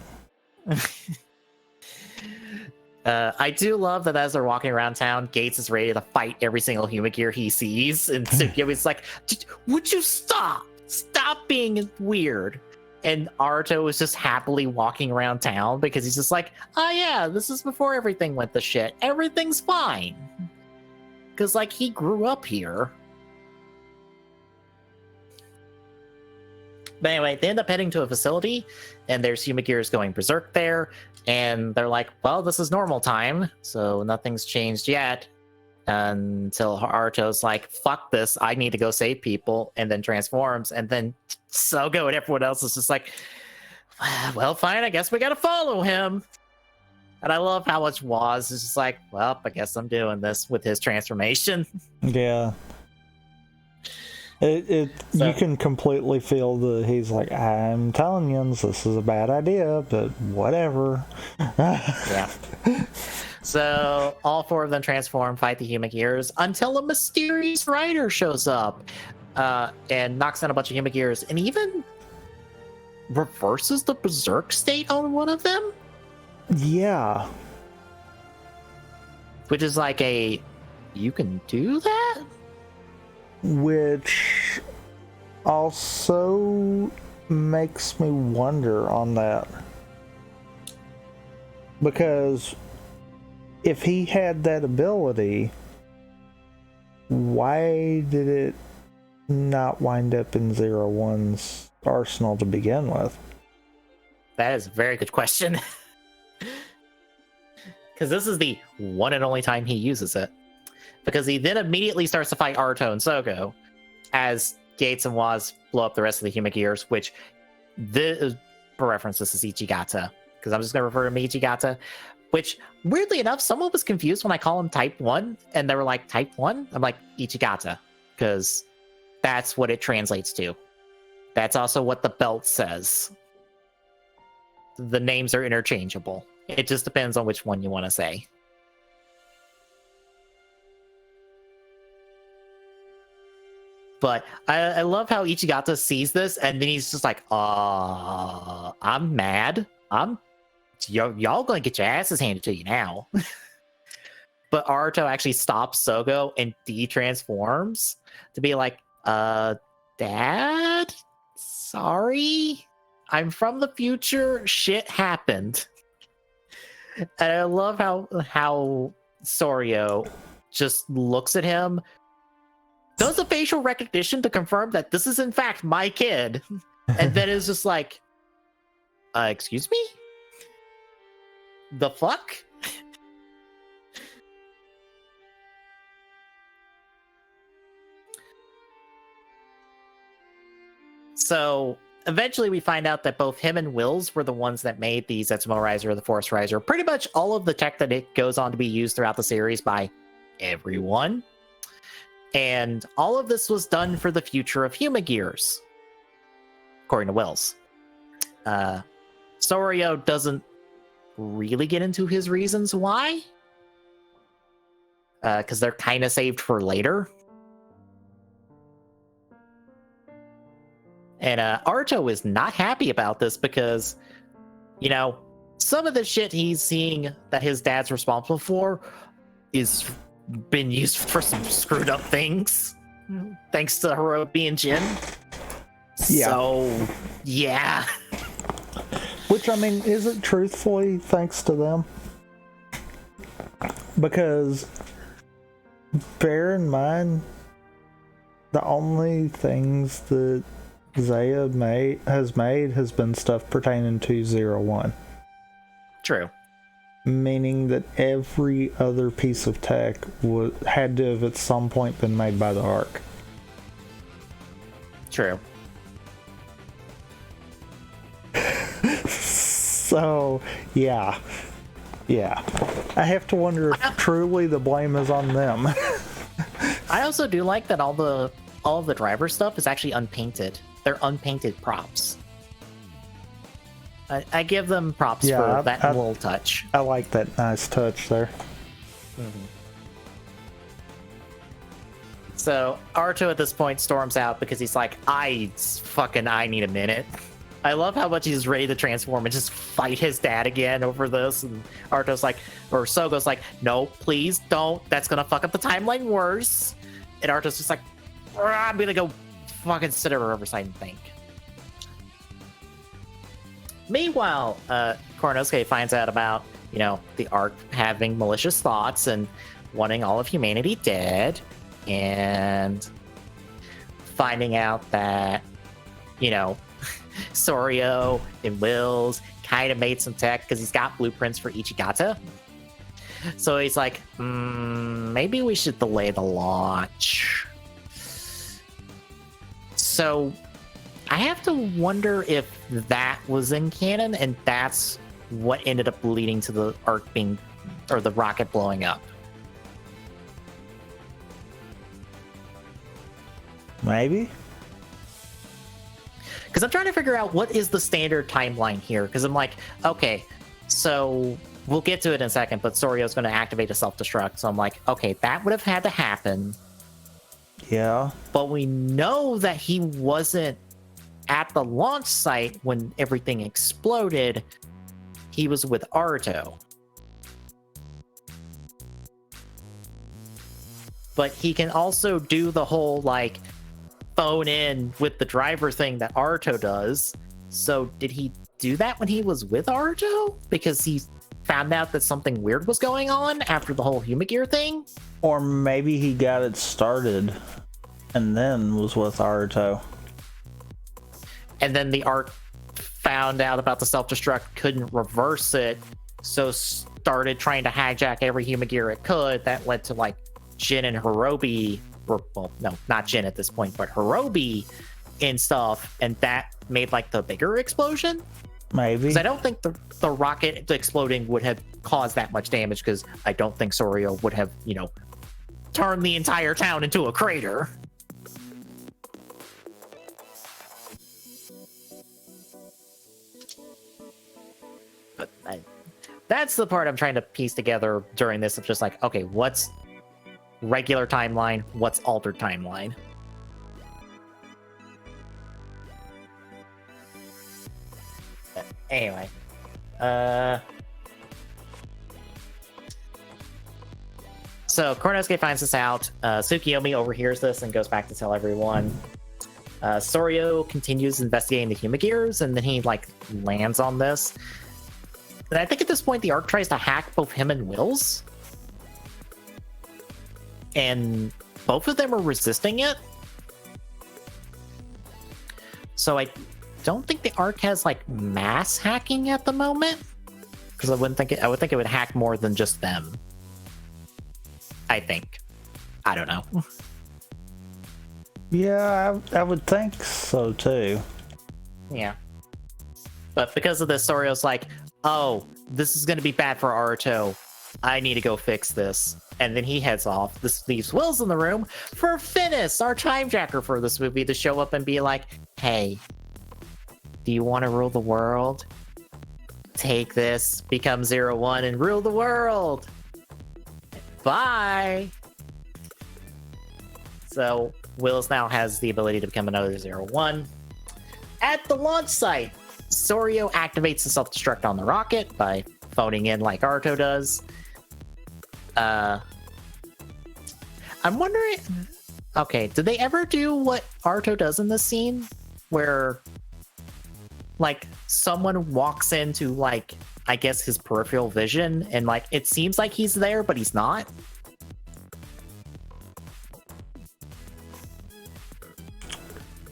I do love that as they're walking around town, Gates is ready to fight every single human gear he sees, and Tsukiomi's like, would you stop? Stop being weird. And Aruto is just happily walking around town because he's just like, oh yeah, this is before everything went to shit. Everything's fine. Because, like, he grew up here. But anyway, they end up heading to a facility, and there's human gears going berserk there, and they're like, well, this is normal time, so nothing's changed yet. until Haruto's like, fuck this, I need to go save people, and then transforms, and then Sogo and everyone else is just like, well, fine, I guess we gotta follow him. And I love how much Waz is just like, well, I guess I'm doing this with his transformation. Yeah. So, you can completely feel he's like, I'm telling you, this is a bad idea, but whatever. Yeah. So all four of them transform, fight the Humagears, until a mysterious rider shows up and knocks down a bunch of Humagears, and even reverses the Berserk state on one of them. Yeah. Which is like you can do that? Which also makes me wonder on that. Because if he had that ability, why did it not wind up in 01's arsenal to begin with? That is a very good question. Because this is the one and only time he uses it. Because he then immediately starts to fight Aruto and Sogo as Gates and Waz blow up the rest of the Humagears, which, for reference, this is Ichigata. Because I'm just going to refer to him Ichigata. Which, weirdly enough, someone was confused when I call him Type 1, and they were like, Type 1? I'm like, Ichigata. Because that's what it translates to. That's also what the belt says. The names are interchangeable. It just depends on which one you want to say. But I love how Ichigata sees this, and then he's just like, I'm mad. Y'all gonna get your asses handed to you now. But Aruto actually stops Sogo and de-transforms to be like, Dad? Sorry? I'm from the future. Shit happened. And I love how Soryo just looks at him, does a facial recognition to confirm that this is in fact my kid, and then is just like, excuse me? The fuck? So eventually we find out that both him and Wills were the ones that made the Zetsumo Riser, the Force Riser, pretty much all of the tech that it goes on to be used throughout the series by everyone. And all of this was done for the future of Humagears, according to Wills. Soryo doesn't really get into his reasons why, because they're kind of saved for later. And Aruto is not happy about this because, some of the shit he's seeing that his dad's responsible for is been used for some screwed up things, thanks to Hirobi and Jin. Yeah. So, yeah. Which, I mean, is it truthfully thanks to them? Because, bear in mind, the only things that Zaya has been stuff pertaining to 01. True. Meaning that every other piece of tech had to have at some point been made by the Ark. True. So, yeah. I have to wonder if truly the blame is on them. I also do like that all of the driver stuff is actually unpainted. They're unpainted props. I give them props for that little touch. I like that nice touch there. Mm-hmm. So Aruto at this point storms out because he's like, I need a minute. I love how much he's ready to transform and just fight his dad again over this. And Sogo's like, no, please don't. That's gonna fuck up the timeline worse. And Aruto's just like, I'm gonna go fucking sit at a riverside and think. Meanwhile, Koronosuke finds out about, the Ark having malicious thoughts and wanting all of humanity dead, and finding out that, Soryo and Wills kind of made some tech because he's got blueprints for Ichigata. So he's like, maybe maybe we should delay the launch. So I have to wonder if that was in canon and that's what ended up leading to the arc being, or the rocket blowing up. Maybe. Because I'm trying to figure out what is the standard timeline here. Because I'm like, okay, so we'll get to it in a second, but Sorio's going to activate a self-destruct. So I'm like, okay, that would have had to happen. Yeah. But we know that he wasn't at the launch site when everything exploded. He was with Arto. But he can also do the whole, like, phone in with the driver thing that Arto does. So did he do that when he was with Arto? Because he found out that something weird was going on after the whole Humagear thing? Or maybe he got it started and then was with Arto. And then the arc found out about the self-destruct, couldn't reverse it, so started trying to hijack every Humagear it could. That led to, like, Jin and Hirobi, or, well, no, not Jin at this point, but Hirobi and stuff, and that made, like, the bigger explosion? Maybe. Because I don't think the rocket exploding would have caused that much damage, because I don't think Sorio would have, you know, turned the entire town into a crater. But that's the part I'm trying to piece together during this, of just like, okay, what's regular timeline, what's altered timeline? But anyway, so Kornosuke finds this out. Tsukiyomi overhears this and goes back to tell everyone. Sorio continues investigating the Humagears, and then he, like, lands on this. And I think at this point the arc tries to hack both him and Will's. And both of them are resisting it. So I don't think the arc has, like, mass hacking at the moment. Because I would think it would hack more than just them. I think. I don't know. Yeah, I would think so too. Yeah. But because of this, Sorio's like, oh, this is going to be bad for Arto. I need to go fix this. And then he heads off. This leaves Will's in the room for Finis, our time jacker for this movie, to show up and be like, hey, do you want to rule the world? Take this, become 01, and rule the world. Bye. So Will's now has the ability to become another 01. At the launch site, Sorio activates the self-destruct on the rocket by phoning in like Arto does. I'm wondering, okay, did they ever do what Arto does in this scene? Where, like, someone walks into, like, I guess his peripheral vision, and, like, it seems like he's there, but he's not?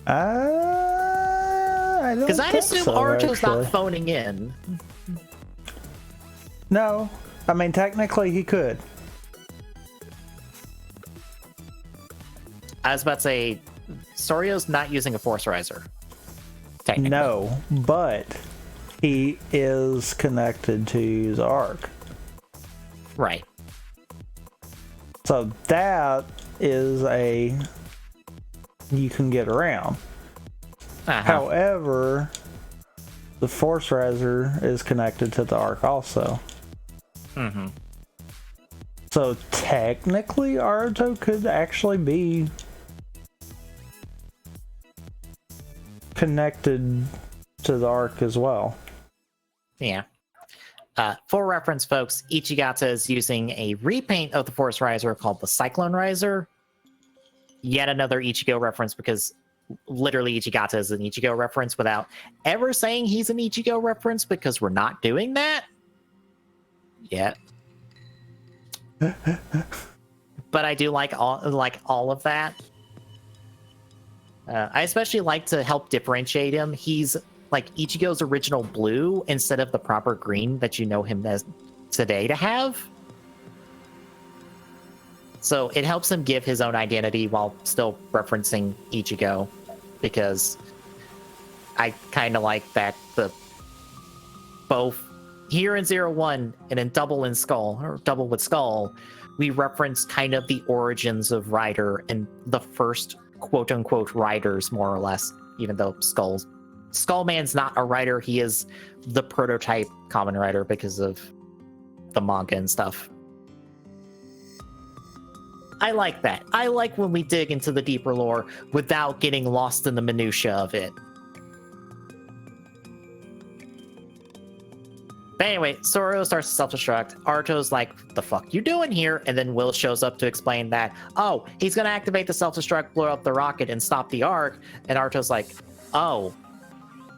I don't Because I think assume so, Arto's actually. not phoning in. No, I mean, technically he could. I was about to say, Sorio's not using a Force Riser. Technically. No, but he is connected to the arc. Right. So that is a... you can get around. Uh-huh. However, the Force Riser is connected to the arc also. Mm-hmm. So technically, Arto could actually be connected to the arc as well. Yeah. For reference, folks, Ichigata is using a repaint of the Force Riser called the Cyclone Riser. Yet another Ichigo reference, because literally Ichigata is an Ichigo reference without ever saying he's an Ichigo reference, because we're not doing that yet. But I do like all of that. I especially like to help differentiate him. He's like Ichigo's original blue instead of the proper green that you know him as today to have. So it helps him give his own identity while still referencing Ichigo, because I kind of like that the both here in 01 and in Double with Skull, we reference kind of the origins of Rider and the first quote-unquote Riders, more or less, even though Skullman's not a writer. He is the prototype Kamen Rider because of the manga and stuff. I like that. I like when we dig into the deeper lore without getting lost in the minutia of it. But anyway, Soryo starts to self-destruct. Arto's like, the fuck you doing here? And then Will shows up to explain that, oh, he's going to activate the self-destruct, blow up the rocket, and stop the arc. And Arto's like, oh,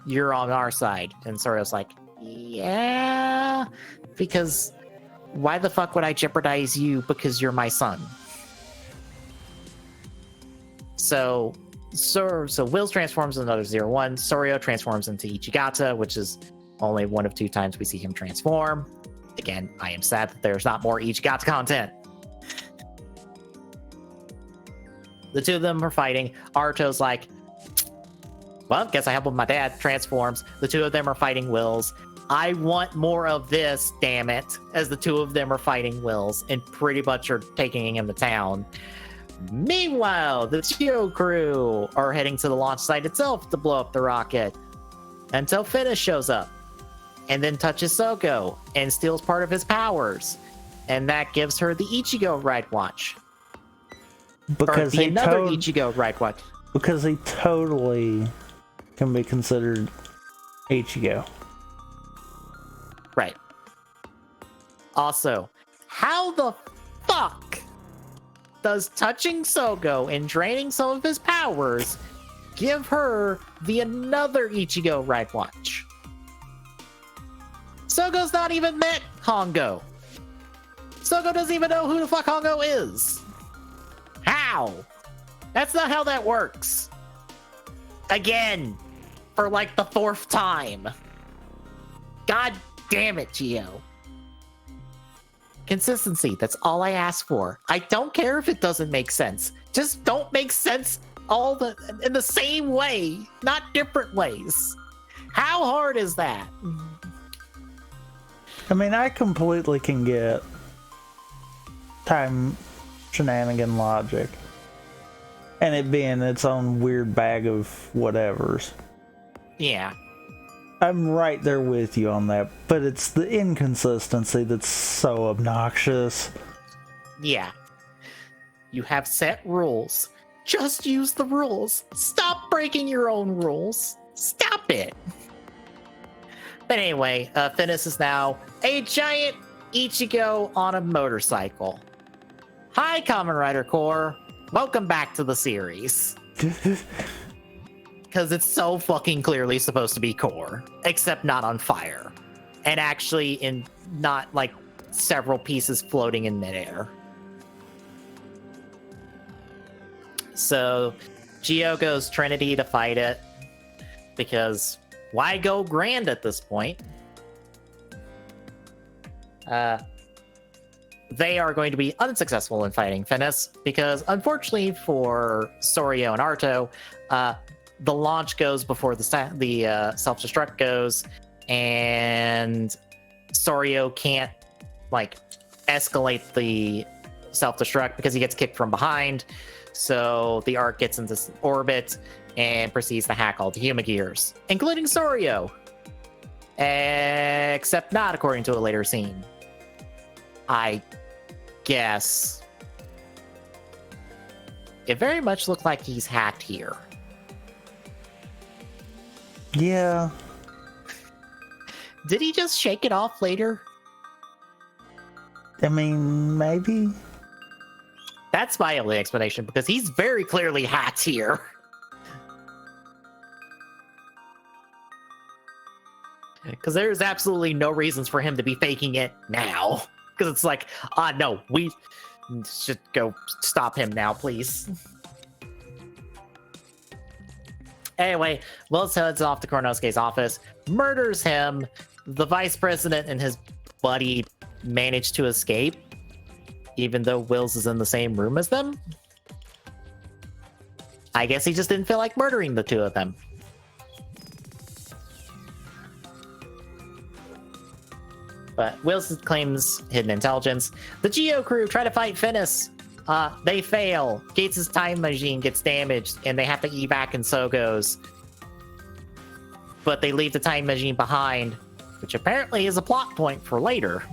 you're on our side. And Soryo's like, yeah, because why the fuck would I jeopardize you because you're my son? So Will transforms into another 01. Soryo transforms into Ichigata, which is only one of 2 times we see him transform. Again, I am sad that there's not more Ichigata content. The 2 of them are fighting. Arto's like, well, guess I help with my dad. Transforms. The 2 of them are fighting Wills. I want more of this, damn it, as the 2 of them are fighting Wills and pretty much are taking him to town. Meanwhile, the Chio crew are heading to the launch site itself to blow up the rocket until Finish shows up and then touches Soko and steals part of his powers. And that gives her the Ichigo Right Watch. Because Ichigo Right Watch. Because he totally can be considered Ichigo. Right. Also, how the fuck does touching Sogo and draining some of his powers give her the another Ichigo Right Watch? Sogo's not even met Hongo. Sogo doesn't even know who the fuck Hongo is. How? That's not how that works. Again, for like the 4th time. God damn it, Gio. Consistency, that's all I ask for. I don't care if it doesn't make sense. Just don't make sense in the same way, not different ways. How hard is that? I mean, I completely can get time shenanigan logic and it being its own weird bag of whatevers. Yeah. I'm right there with you on that, but it's the inconsistency that's so obnoxious. Yeah. You have set rules. Just use the rules. Stop breaking your own rules. Stop it. But anyway, Finis is now a giant Ichigo on a motorcycle. Hi, Kamen Rider Corps. Welcome back to the series. Because it's so fucking clearly supposed to be Core, except not on fire. And actually in not like several pieces floating in midair. So Gio goes Trinity to fight it, because why go grand at this point? They are going to be unsuccessful in fighting Finis, because unfortunately for Soryo and Arto, the launch goes before the self-destruct goes, and Soryo can't like escalate the self-destruct because he gets kicked from behind. So the arc gets into orbit and proceeds to hack all the Huma gears, including Soryo. Except not according to a later scene. I guess. It very much looked like he's hacked here. Yeah. Did he just shake it off later? I mean, maybe. That's my only explanation, because he's very clearly hacked here. Because there's absolutely no reasons for him to be faking it now. Because it's like, no, we should go stop him now, please. Anyway, Wells heads off to Konosuke's office, murders him. The vice president and his buddy manage to escape, even though Wills is in the same room as them. I guess he just didn't feel like murdering the two of them. But Wills claims hidden intelligence. The Geo crew try to fight Finis. They fail. Gates' time machine gets damaged, and they have to evac in Sogo's. But they leave the time machine behind, which apparently is a plot point for later.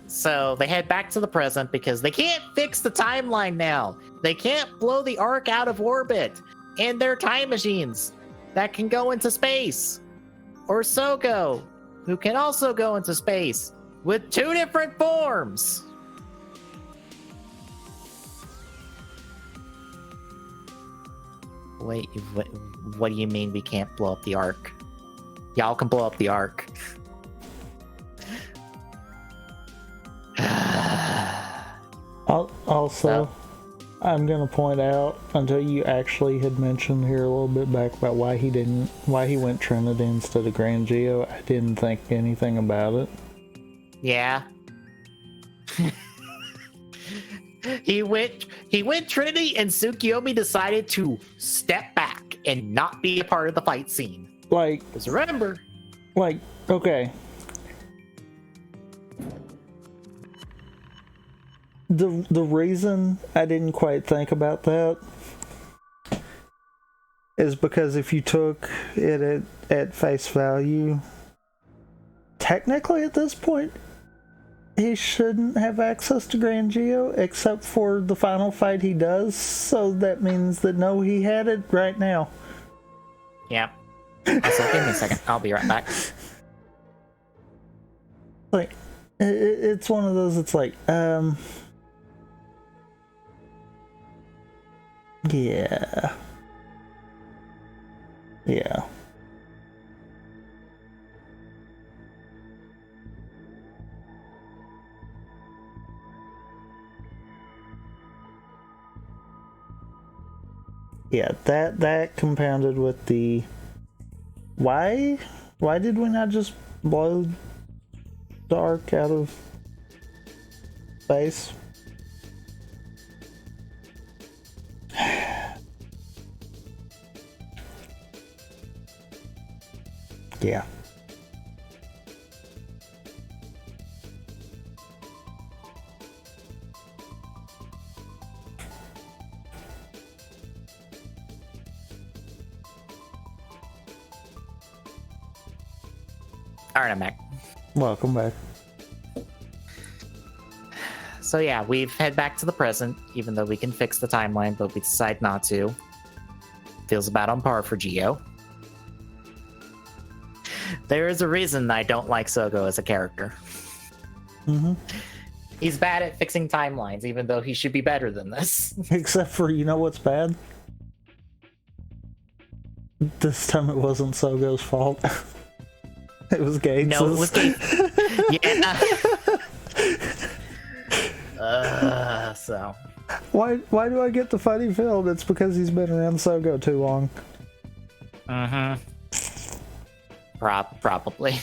So they head back to the present because they can't fix the timeline now. They can't blow the Ark out of orbit. And their time machines that can go into space. Or Sogo, who can also go into space with two different forms. Wait, what do you mean we can't blow up the Ark? Y'all can blow up the Ark. Also, I'm gonna point out, until you actually had mentioned here a little bit back about why he went Trinity instead of Grand Geo, I didn't think anything about it. Yeah. He went Trinity, and Tsukiyomi decided to step back and not be a part of the fight scene. Like, because remember, like, okay. The reason I didn't quite think about that is because if you took it at face value, technically at this point, he shouldn't have access to Grand Geo, except for the final fight he does, so that means that no, he had it right now. Yeah. Also, give me a second. I'll be right back. Like, it's one of those, it's like, yeah. Yeah. Yeah, that compounded with the why did we not just blow the Ark out of space? Yeah. All right, I'm back. Welcome back. So yeah, we've head back to the present, even though we can fix the timeline, but we decide not to. Feels about on par for Geo. There is a reason I don't like Sogo as a character. Mm-hmm. He's bad at fixing timelines, even though he should be better than this. Except for, you know what's bad? This time it wasn't Sogo's fault. It was Gates'. No, it was Gates'. Yeah. So. Why do I get the funny feeling it's because he's been around Sogo too long? Mm-hmm. Probably.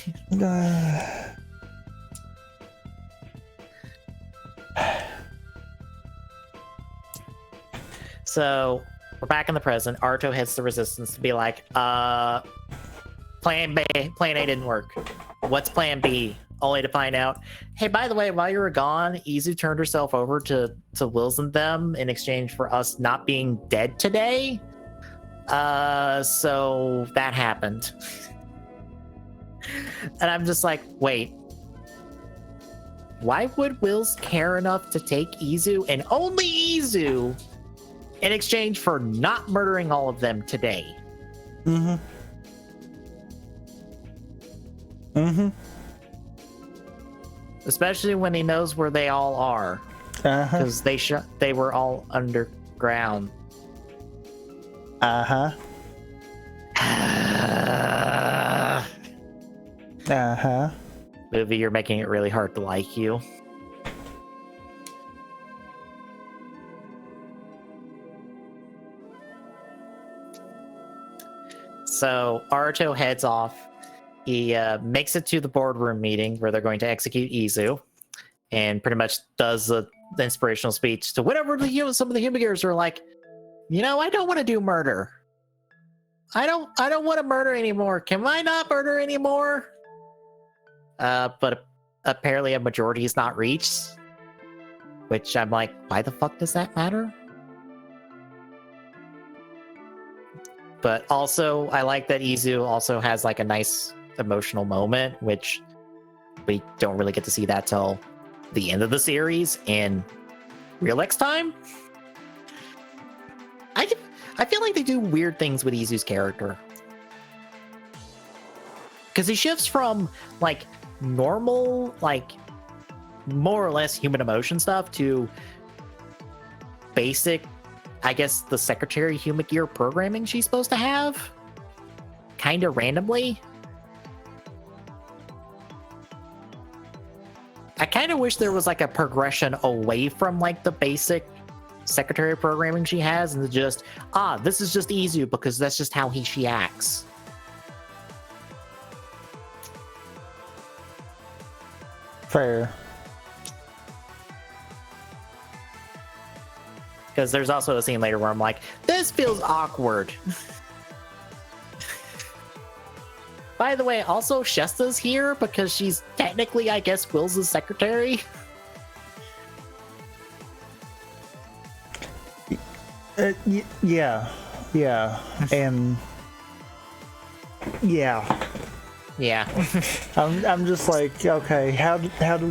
So, we're back in the present. Arto hits the resistance to be like, Plan A didn't work. What's Plan B? Only to find out, hey, by the way, while you were gone, Izu turned herself over to Wills and them in exchange for us not being dead today. So that happened. And I'm just like, wait. Why would Wills care enough to take Izu, and only Izu, in exchange for not murdering all of them today? Mm-hmm. Mm-hmm. Especially when he knows where they all are. Because they were all underground. Uh-huh. Uh-huh. Movie, you're making it really hard to like you. So Aruto heads off. he makes it to the boardroom meeting where they're going to execute Izu, and pretty much does the inspirational speech to whatever some of the Humagears are like, I don't want to do murder. I don't want to murder anymore. Can I not murder anymore? But apparently a majority is not reached, which I'm like, why the fuck does that matter? But also, I like that Izu also has like a nice emotional moment, which we don't really get to see that till the end of the series in Real X time. I feel like they do weird things with Izu's character. Because he shifts from like normal, like more or less human emotion stuff to basic, I guess, the Secretary Humagear programming she's supposed to have. Kind of randomly. I kind of wish there was like a progression away from like the basic Secretary programming she has and just, this is just Izu because that's just how she acts. Fair. Because there's also a scene later where I'm like, this feels awkward. By the way, also Shesta's here because she's technically, I guess, Will's secretary. Yeah, and yeah. I'm just like, okay, how do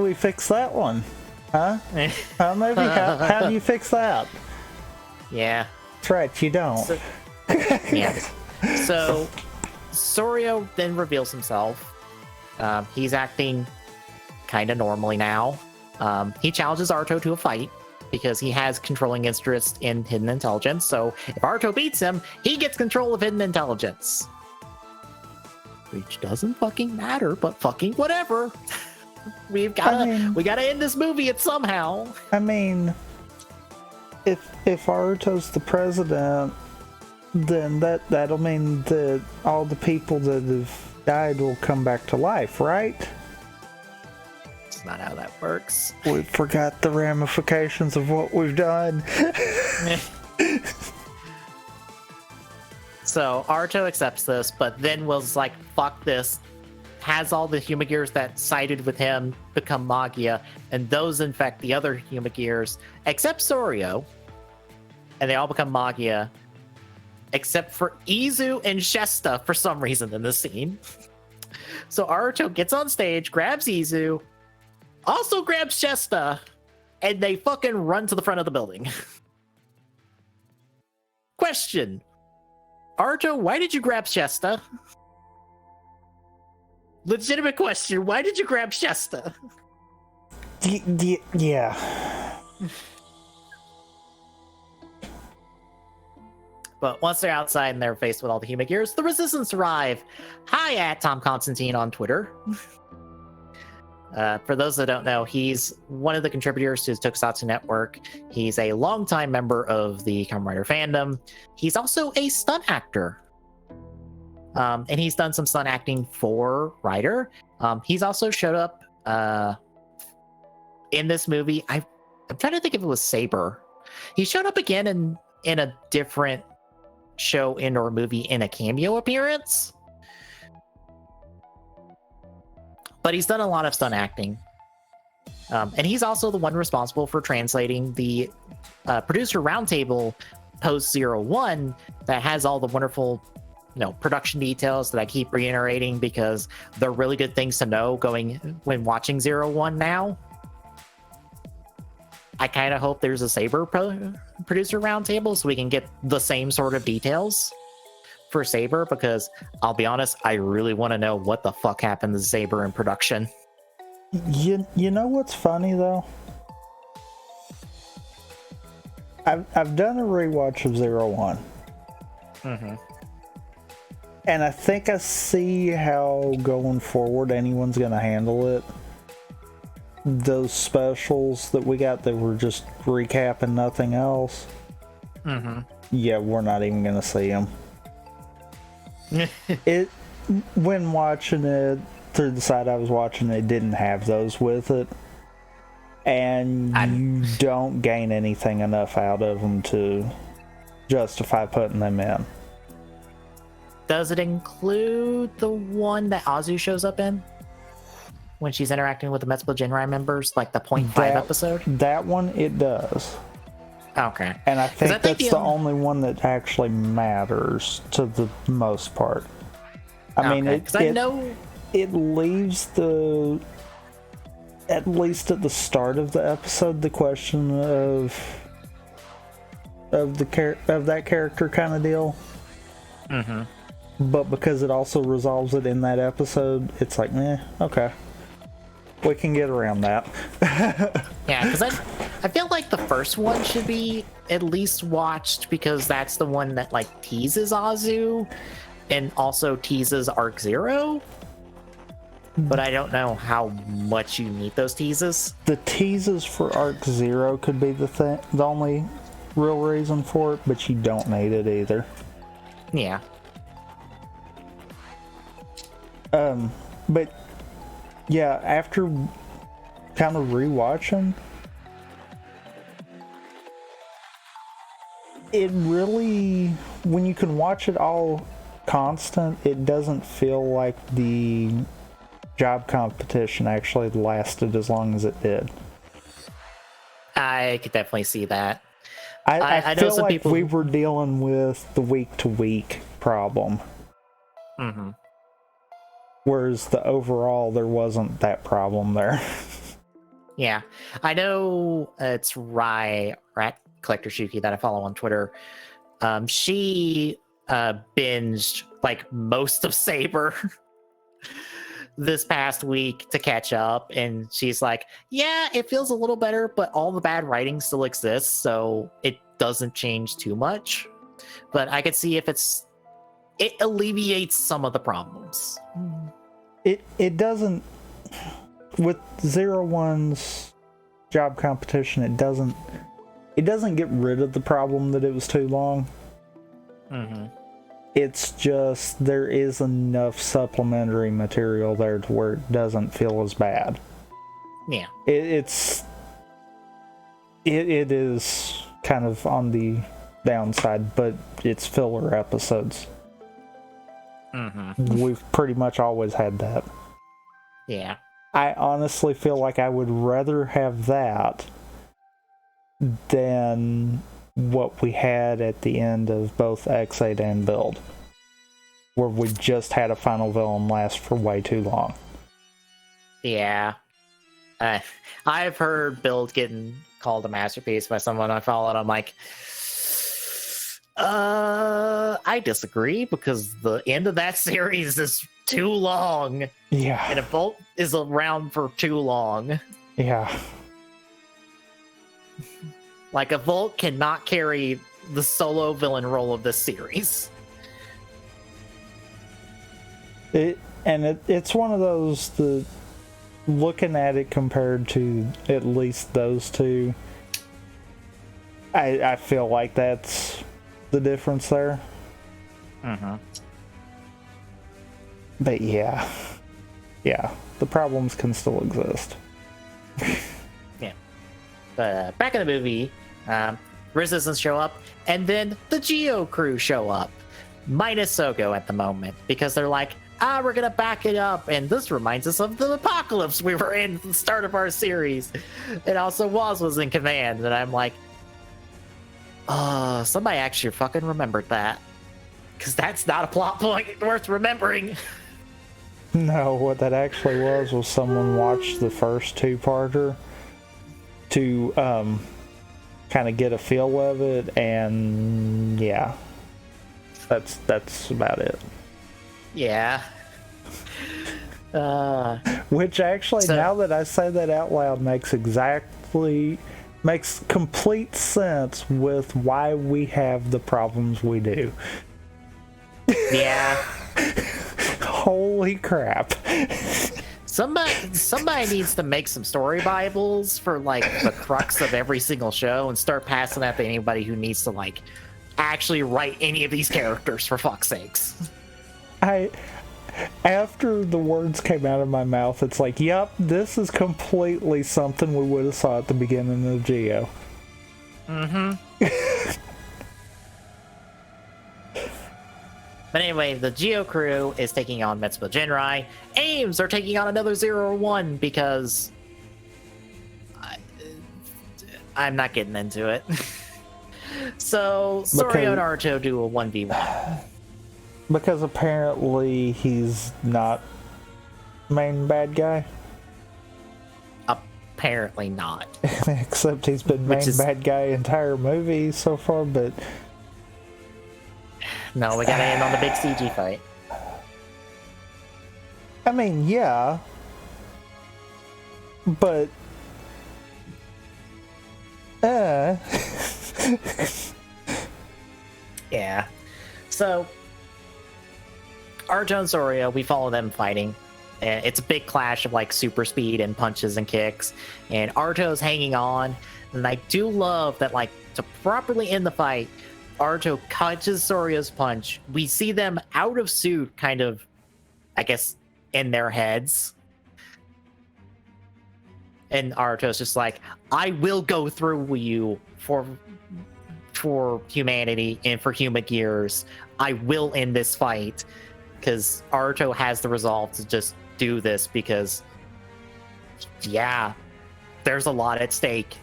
we fix that one, huh? Maybe how do you fix that? Yeah, that's right, you don't. So Soryo then reveals himself. He's acting kind of normally now. He challenges Arto to a fight because he has controlling interest in hidden intelligence. So if Arto beats him, he gets control of hidden intelligence. Which doesn't fucking matter, but fucking whatever. We gotta end this movie somehow. I mean, if Arto's the president, then that'll mean that all the people that have died will come back to life, right? That's not how that works. We forgot the ramifications of what we've done. So Arto accepts this, but then was like, fuck this. Has all the Humagears that sided with him become Magia, and those infect the other Humagears, except Soryo. And they all become Magia, except for Izu and Shesta for some reason in this scene. So Arto gets on stage, grabs Izu, also grabs Shesta, and they fucking run to the front of the building. Question. Arto, why did you grab Shesta? Legitimate question. Why did you grab Shesta? Yeah. But once they're outside and they're faced with all the Humagears, the Resistance arrive. Hi, at Tom Constantine on Twitter. For those that don't know, he's one of the contributors to the Tokusatsu Network. He's a longtime member of the Kamen Rider fandom. He's also a stunt actor. And he's done some stunt acting for Rider. He's also showed up in this movie. I'm trying to think if it was Saber. He showed up again in a different show or movie in a cameo appearance. But he's done a lot of stunt acting. And he's also the one responsible for translating the producer roundtable post 01 that has all the wonderful production details that I keep reiterating because they're really good things to know when watching 01 now. I kind of hope there's a Saber producer roundtable so we can get the same sort of details for Saber, because I'll be honest, I really want to know what the fuck happened to Saber in production. You know what's funny though? I've done a rewatch of 01. Mm-hmm. And I think I see how going forward anyone's gonna handle it. Those specials that we got that were just recap and nothing else. Mm-hmm. Yeah, we're not even gonna see them. it when watching it through the side I was watching, it didn't have those with it, and you don't gain anything enough out of them to justify putting them in. Does it include the one that Azu shows up in when she's interacting with the Metsubo Jinrai members, like the 0.5 episode? That one, it does. Okay. And I think that's the only one that actually matters to the most part. I mean, it leaves at least at the start of the episode, the question of that character kind of deal. Mm-hmm. But because it also resolves it in that episode, it's like, okay. We can get around that. Yeah, because I feel like the first one should be at least watched because that's the one that like teases Azu and also teases Arc Zero. But I don't know how much you need those teases. The teases for Arc Zero could be the only real reason for it, but you don't need it either. Yeah. But yeah, after kind of rewatching, it really, when you can watch it all constant, it doesn't feel like the job competition actually lasted as long as it did. I could definitely see that. I feel like we were dealing with the week-to-week problem. Mm-hmm. Whereas the overall, there wasn't that problem there. Yeah. I know it's Rat Collector Shuki that I follow on Twitter. She binged like most of Saber this past week to catch up, and she's like, yeah, it feels a little better, but all the bad writing still exists, so it doesn't change too much. But I could see if it alleviates some of the problems. It doesn't, with 01's job competition, it doesn't get rid of the problem that it was too long. Mm-hmm. It's just there is enough supplementary material there to where it doesn't feel as bad. Yeah. It is kind of on the downside, but it's filler episodes. Mm-hmm. We've pretty much always had that. Yeah. I honestly feel like I would rather have that than what we had at the end of both X8 and Build, where we just had a final villain last for way too long. Yeah. I've heard Build getting called a masterpiece by someone I follow, and I'm like, I disagree, because the end of that series is too long. Yeah. And a Volt is around for too long. Yeah. Like, a Volt cannot carry the solo villain role of this series. It's one of those, looking at it compared to at least those two, I feel like that's the difference there. Mm-hmm. But yeah, the problems can still exist. Yeah. Back in the movie, Resistance show up, and then the Geo crew show up, minus Sogo at the moment, because they're like, we're gonna back it up, and this reminds us of the apocalypse we were in at the start of our series. And also Woz was in command, and I'm like, somebody actually fucking remembered that, because that's not a plot point worth remembering. No, what that actually was someone watched the first two-parter to kind of get a feel of it, and yeah, that's about it. Yeah. Which actually, now that I say that out loud, makes complete sense with why we have the problems we do. Yeah. Holy crap. Somebody needs to make some story bibles for like the crux of every single show and start passing that to anybody who needs to like actually write any of these characters, for fuck's sakes. After the words came out of my mouth, it's like, yep, this is completely something we would have saw at the beginning of Geo. But anyway, the Geo crew is taking on Metsubo Jinrai. AIMS are taking on another 0-1 because I'm not getting into it. So Soryo and Naruto do a 1v1. Because apparently he's not main bad guy. Apparently not. Except he's been main bad guy entire movie so far, but... No, we gotta end on the big CG fight. I mean, yeah. But... Yeah. So, Naruto and Soryo, we follow them fighting. It's a big clash of like super speed and punches and kicks. And Naruto's hanging on. And I do love that, like, to properly end the fight, Naruto catches Soryo's punch. We see them out of suit, kind of, I guess, in their heads. And Naruto's just like, I will go through you for humanity and for human gears. I will end this fight. Because Naruto has the resolve to just do this because, yeah, there's a lot at stake.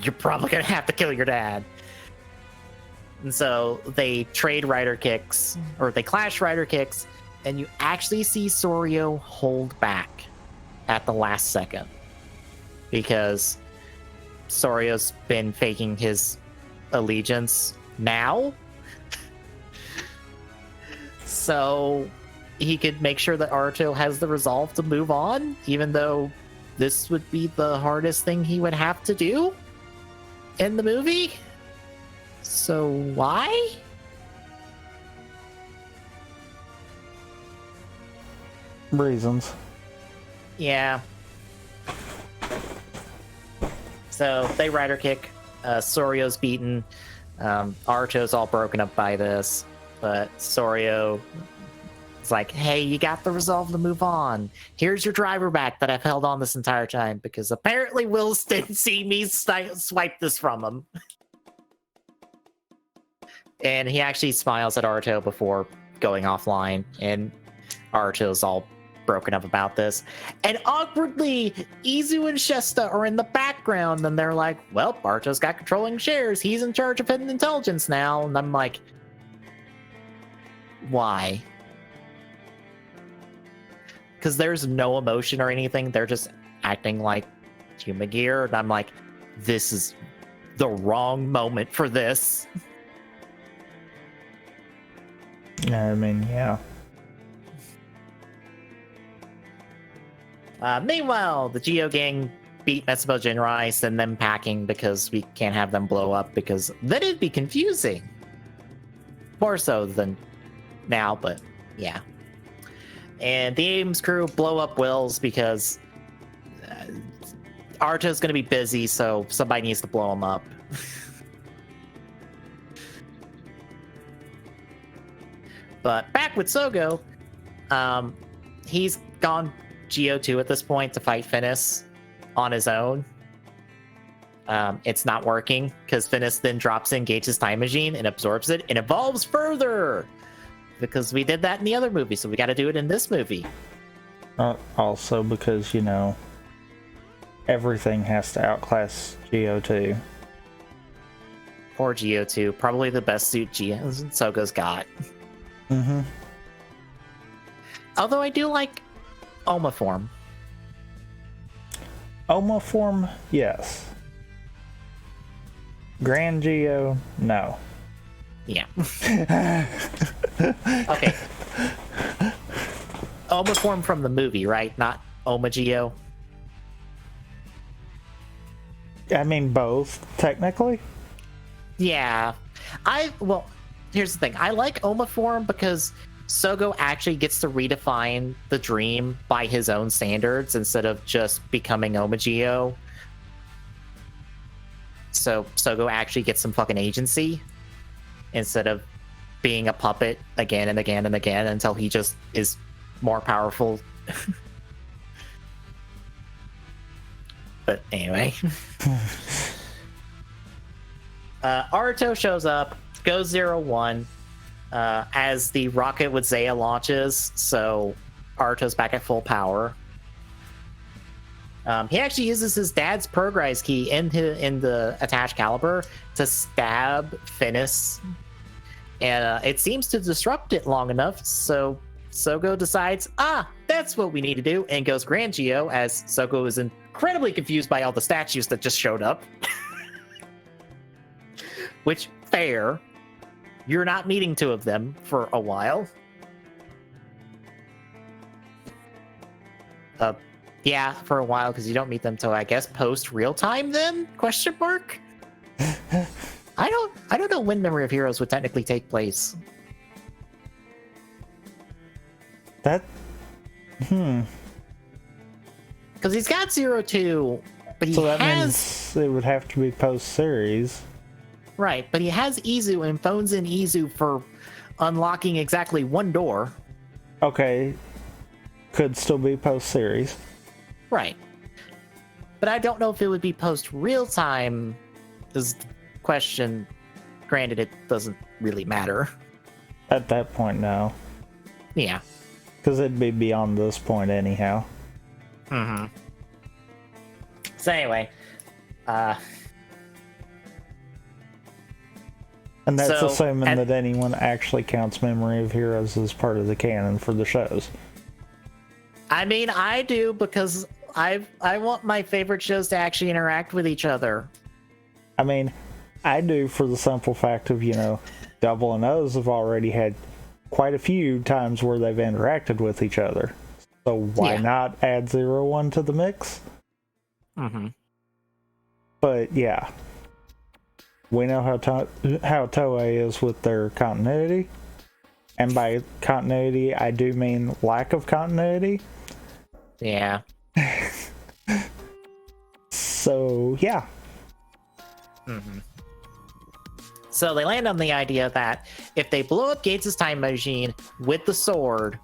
You're probably going to have to kill your dad. And so they trade rider kicks, or they clash rider kicks, and you actually see Soryo hold back at the last second. Because Soryo's been faking his allegiance now. So he could make sure that Naruto has the resolve to move on, even though this would be the hardest thing he would have to do in the movie. So why? Reasons. Yeah. So they rider kick. Soryo's beaten. Naruto's all broken up by this. But Soryo is like, hey, you got the resolve to move on. Here's your driver back that I've held on this entire time because apparently Wills didn't see me swipe this from him. And he actually smiles at Naruto before going offline. And Naruto's all broken up about this. And awkwardly, Izu and Shesta are in the background. And they're like, well, Naruto's got controlling shares. He's in charge of hidden intelligence now. And I'm like, why? Because there's no emotion or anything. They're just acting like human gear. And I'm like, this is the wrong moment for this. I mean, yeah. Meanwhile, the Geo gang beat Metsubo Jinrai, send them packing because we can't have them blow up because then it'd be confusing. More so than now, but yeah. And the AIMS crew blow up Wills because Naruto's going to be busy, so somebody needs to blow him up. But back with Sogo, he's gone Geo 2 at this point to fight Finis on his own. It's not working because Finis then drops in Gage's time machine and absorbs it and evolves further. Because we did that in the other movie, so we got to do it in this movie. Also because, you know, everything has to outclass Geo 2. Poor Geo 2. Probably the best suit Sogo's got. Mm-hmm. Although I do like Oma form. Oma form, yes. Grand Geo, no. Yeah. Okay. Oma form from the movie, right? Not Oma Geo. I mean, both, technically. Yeah. Well, here's the thing. I like Oma form because Sogo actually gets to redefine the dream by his own standards instead of just becoming Oma Geo. So Sogo actually gets some fucking agency instead of being a puppet again and again and again until he just is more powerful. But anyway. Aruto shows up, goes 0-1 as the rocket with Zaya launches, so Aruto's back at full power. He actually uses his dad's progrise key in the attached caliber to stab Finis, and it seems to disrupt it long enough, so Sogo decides, that's what we need to do, and goes Grand Geo, as Sogo is incredibly confused by all the statues that just showed up. Which, fair. You're not meeting two of them for a while. Yeah, for a while, because you don't meet them till, I guess, post real time then? Question mark? I don't know when Memory of Heroes would technically take place. That Because he's got 0-2, but he so that has... means it would have to be post-series. Right, but he has Izu and phones in Izu for unlocking exactly one door. Okay. Could still be post-series. Right. But I don't know if it would be post-real time is the question. Granted, it doesn't really matter. At that point, no. Yeah. Because it'd be beyond this point anyhow. Mm-hmm. So anyway, and that's so, assuming that anyone actually counts Memory of Heroes as part of the canon for the shows. I mean, I do, because I want my favorite shows to actually interact with each other. I mean, I do for the simple fact of, Double and O's have already had quite a few times where they've interacted with each other. So why not add 0-1 to the mix? Mm-hmm. But yeah, we know how Toei is with their continuity. And by continuity, I do mean lack of continuity. Yeah. So, yeah. Mm-hmm. So they land on the idea that if they blow up Gates' time machine with the sword,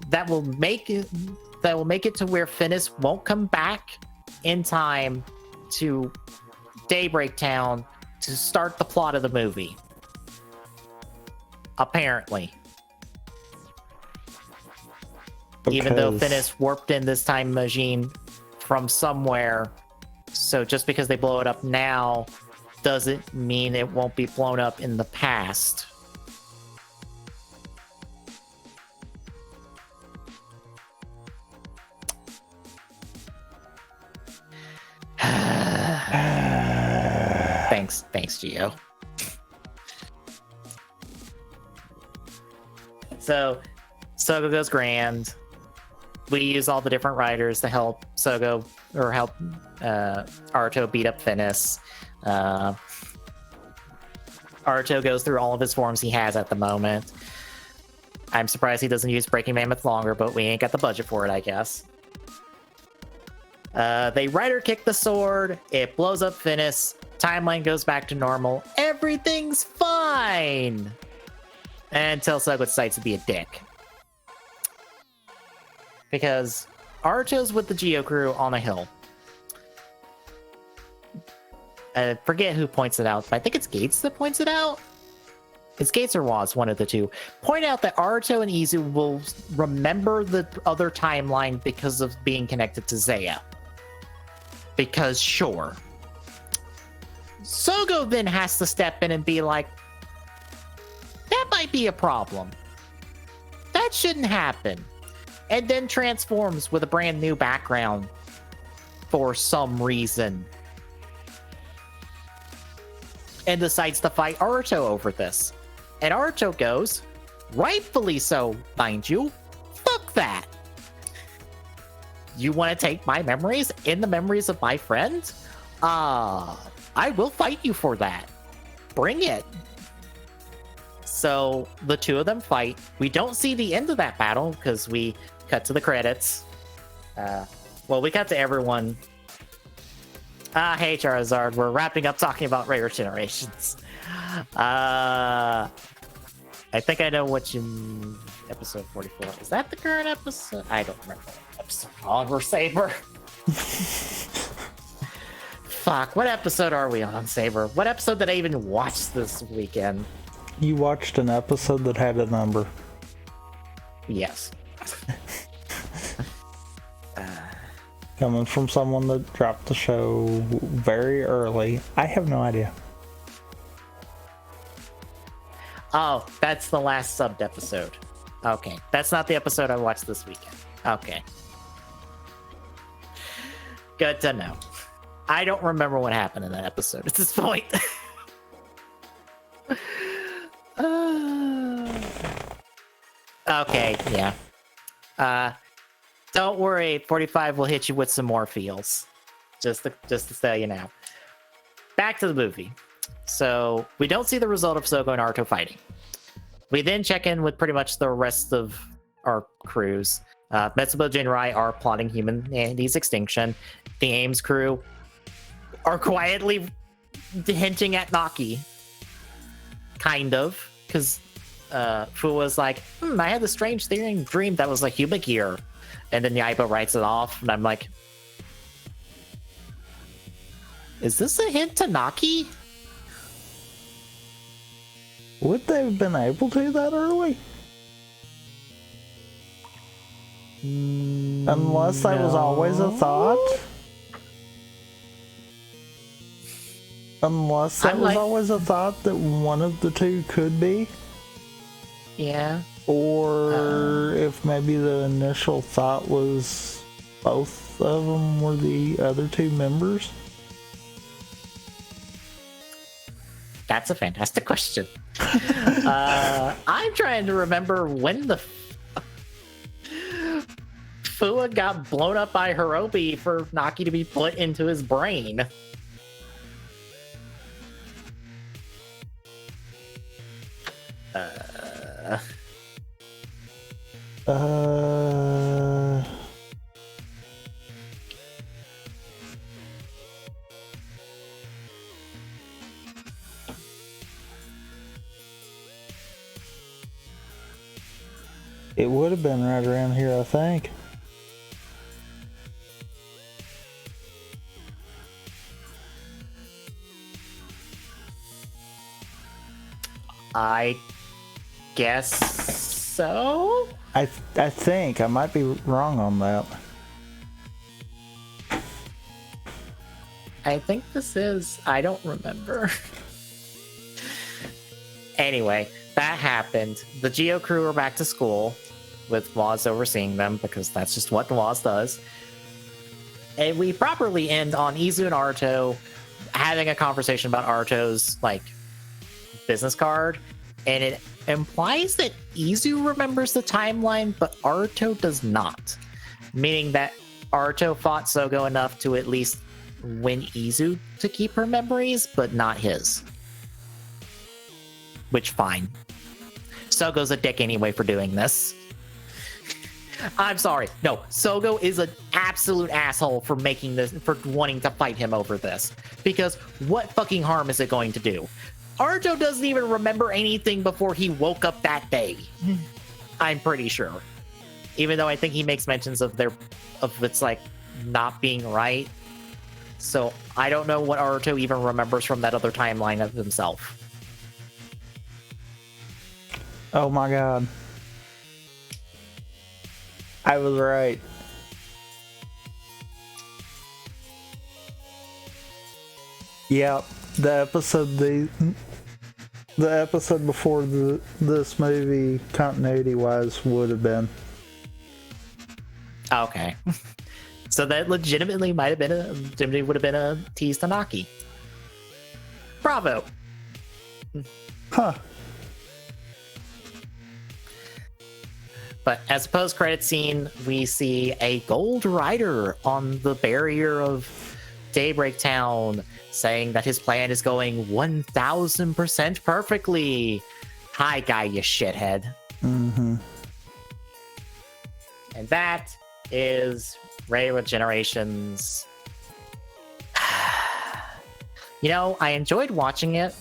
that will make it to where Finis won't come back in time to Daybreak Town to start the plot of the movie. Apparently. Even though Finis warped in this time machine from somewhere, so just because they blow it up now doesn't mean it won't be blown up in the past. Thanks, Gio. So, Sogo goes grand. We use all the different writers to help Sogo, or help Aruto beat up Finis. Aruto goes through all of his forms he has at the moment. I'm surprised he doesn't use Breaking Mammoth longer, but we ain't got the budget for it, I guess. They rider kick the sword. It blows up Finis. Timeline goes back to normal. Everything's fine! Until Sogo decides to be a dick. Because Aruto's with the Geo crew on a hill. I forget who points it out, but I think it's Gates that points it out. It's Gates or Waz, one of the two. Point out that Aruto and Izu will remember the other timeline because of being connected to Zaya. Because sure. Sogo then has to step in and be like, that might be a problem. That shouldn't happen. And then transforms with a brand new background for some reason. And decides to fight Aruto over this. And Aruto goes, rightfully so, mind you, fuck that. You want to take my memories and the memories of my friends? I will fight you for that. Bring it. So the two of them fight. We don't see the end of that battle because we cut to the credits. Well, we cut to everyone. Hey Charizard, we're wrapping up talking about Rare Generations. And I think I know what you... Episode 44. Is that the current episode? I don't remember what episode. Oliver Saber. Fuck, what episode are we on, Saber? What episode did I even watch this weekend? You watched an episode that had a number. Yes. Coming from someone that dropped the show very early, I have no idea. Oh, that's the last subbed episode. Okay, that's not the episode I watched this weekend. Okay. Good to know. I don't remember what happened in that episode at this point. Okay, yeah. Don't worry, 45 will hit you with some more feels. Just to tell you now. Back to the movie. So, we don't see the result of Sogo and Naruto fighting. We then check in with pretty much the rest of our crews. Metsubo and Rai are plotting humanity's extinction. The Ames crew are quietly hinting at Naki. Kind of. Because Fu was like, I had this strange dream that was like human gear. And then Yaiba writes it off, and I'm like, is this a hint to Naki? Would they have been able to that early? Unless that was always a thought? Unless that was always a thought that one of the two could be? Yeah. Or if maybe the initial thought was both of them were the other two members? That's a fantastic question. I'm trying to remember when the Fua got blown up by Hirobi for Naki to be put into his brain. It would have been right around here, I think. I guess so? I think. I might be wrong on that. I think this is. I don't remember. Anyway, that happened. The Geo crew are back to school with Waz overseeing them because that's just what Waz does. And we properly end on Izu and Naruto having a conversation about Naruto's like business card, and it implies that Izu remembers the timeline, but Naruto does not. Meaning that Naruto fought Sogo enough to at least win Izu to keep her memories, but not his. Which, fine. Sogo's a dick anyway for doing this. I'm sorry. No, Sogo is an absolute asshole for making this, for wanting to fight him over this. Because what fucking harm is it going to do? Naruto doesn't even remember anything before he woke up that day. I'm pretty sure. Even though I think he makes mentions of it's like not being right. So I don't know what Naruto even remembers from that other timeline of himself. Oh my god. I was right. Yep, the episode before this movie, continuity-wise, would have been. Okay. So that legitimately would have been a tease to Naki. Bravo. Huh. But as a post-credit scene, we see a gold rider on the barrier of Daybreak Town saying that his plan is going 1000% perfectly. Hi, guy, you shithead. Mm-hmm. And that is Reiwa Generations. You know, I enjoyed watching it.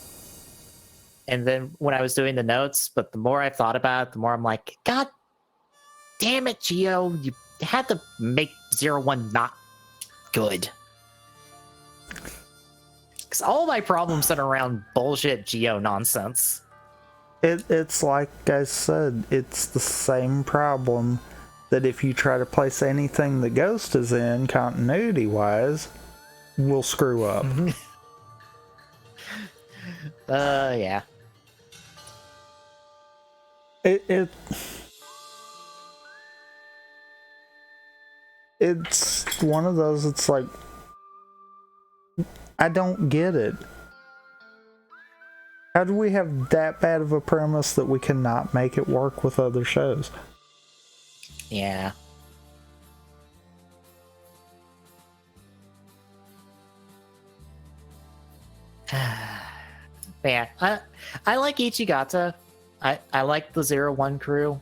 And then when I was doing the notes, but the more I've thought about it, the more I'm like, God damn it, Geo, you had to make 01 not good. Because all my problems center around bullshit Geo nonsense. It's like I said, it's the same problem that if you try to place anything the Ghost is in, continuity-wise, will screw up. Yeah. It's one of those, it's like, I don't get it. How do we have that bad of a premise that we cannot make it work with other shows? Yeah. Yeah, I like Ichigata. I like the 01 crew.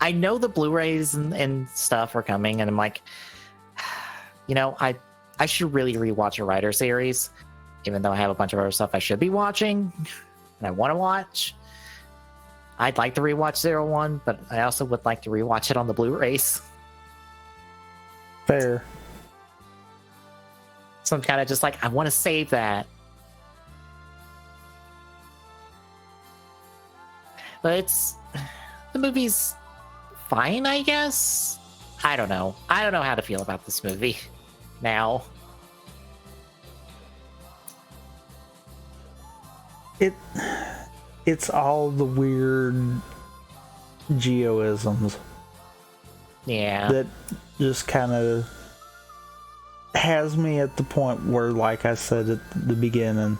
I know the Blu-rays and stuff are coming, and I'm like, you know, I should really rewatch a Rider series, even though I have a bunch of other stuff I should be watching and I want to watch. I'd like to rewatch 01, but I also would like to rewatch it on the Blu-rays. Fair. So I'm kind of just like, I want to save that. But the movie's fine, I guess? I don't know. I don't know how to feel about this movie now. It's all the weird geoisms. Yeah. That just kind of has me at the point where, like I said at the beginning,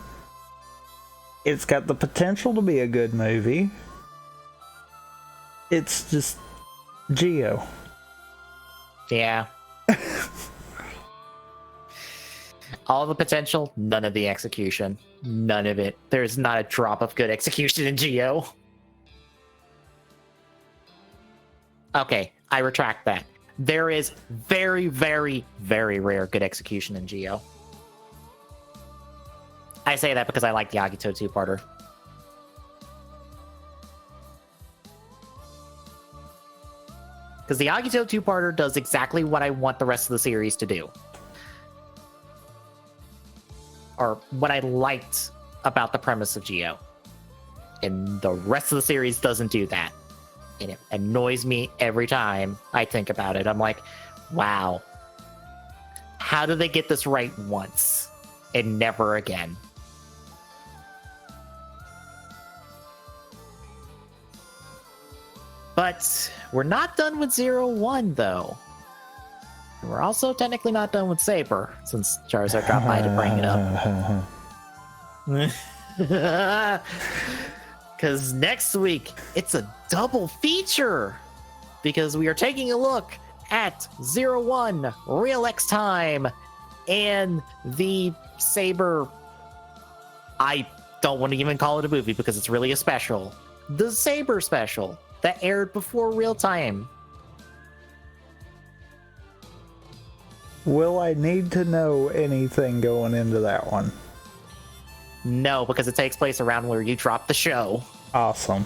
it's got the potential to be a good movie. It's just Geo. Yeah. All the potential, none of the execution. None of it. There's not a drop of good execution in Geo. Okay, I retract that. There is very, very, very rare good execution in Geo. I say that because I like the Agito two-parter. Because the Agito two-parter does exactly what I want the rest of the series to do. Or what I liked about the premise of Geo. And the rest of the series doesn't do that. And it annoys me every time I think about it. I'm like, wow. How do they get this right once and never again? But we're not done with 01, though. And we're also technically not done with Saber, since Charizard dropped by to bring it up. Because next week, it's a double feature. Because we are taking a look at 01, Real X Time, and the Saber... I don't want to even call it a movie because it's really a special. The Saber special that aired before Real Time. Will I need to know anything going into that one? No, because it takes place around where you dropped the show. Awesome.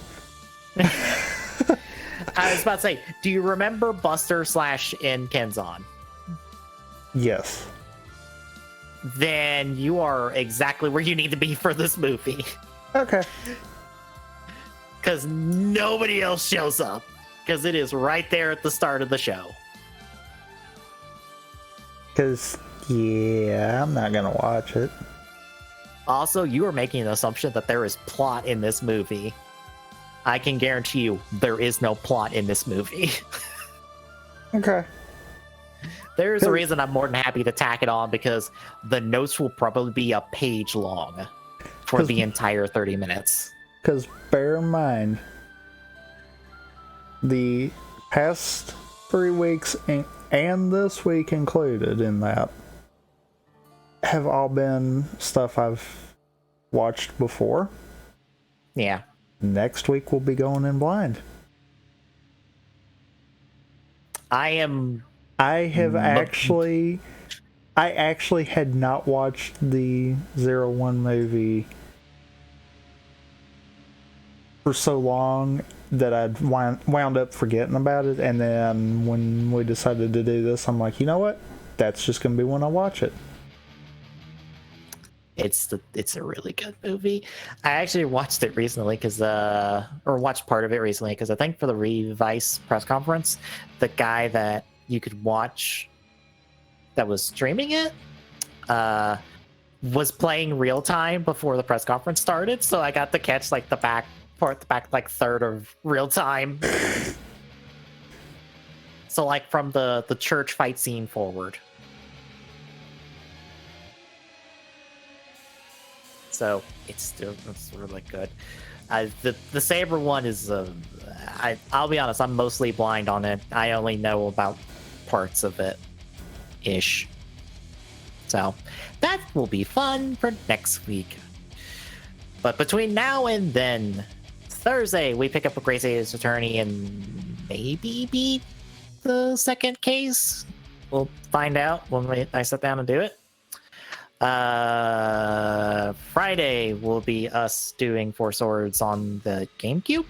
I was about to say, do you remember Buster / in Kenzan? Yes. Then you are exactly where you need to be for this movie. Okay. Because nobody else shows up. Because it is right there at the start of the show. Because, yeah, I'm not going to watch it. Also, you are making an assumption that there is plot in this movie. I can guarantee you there is no plot in this movie. Okay. There's a reason I'm more than happy to tack it on, because the notes will probably be a page long for the entire 30 minutes. Because bear in mind, the past 3 weeks and this week included in that have all been stuff I've watched before. Yeah. Next week we'll be going in blind. I have actually I actually had not watched the 01 movie for so long that I'd wound up forgetting about it. And then when we decided to do this, I'm like, you know what? That's just going to be when I watch it. It's a really good movie. I actually watched it recently or watched part of it recently because I think for the Revice press conference, the guy that you could watch that was streaming it was playing real time before the press conference started, so I got to catch like the back like third of real time. So like from the church fight scene forward. So it's really good. The Saber one is I'll be honest, I'm mostly blind on it. I only know about parts of it ish. So that will be fun for next week. But between now and then, Thursday we pick up a Grace Ace Attorney and maybe beat the second case. We'll find out when I sit down and do it. Friday will be us doing Four Swords on the GameCube.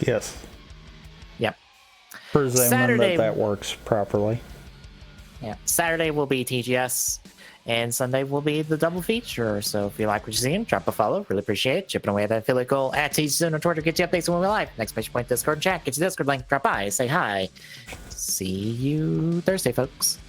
Yes. Yep. Presuming Saturday, that works properly. Yeah. Saturday will be TGS, and Sunday will be the double feature. So if you like what you're seeing, drop a follow. Really appreciate it. Chipping away at that affiliate goal at TGS on Twitter. Get you updates when we're live. Next page point, Discord and chat. Get your Discord link. Drop by. Say hi. See you Thursday, folks.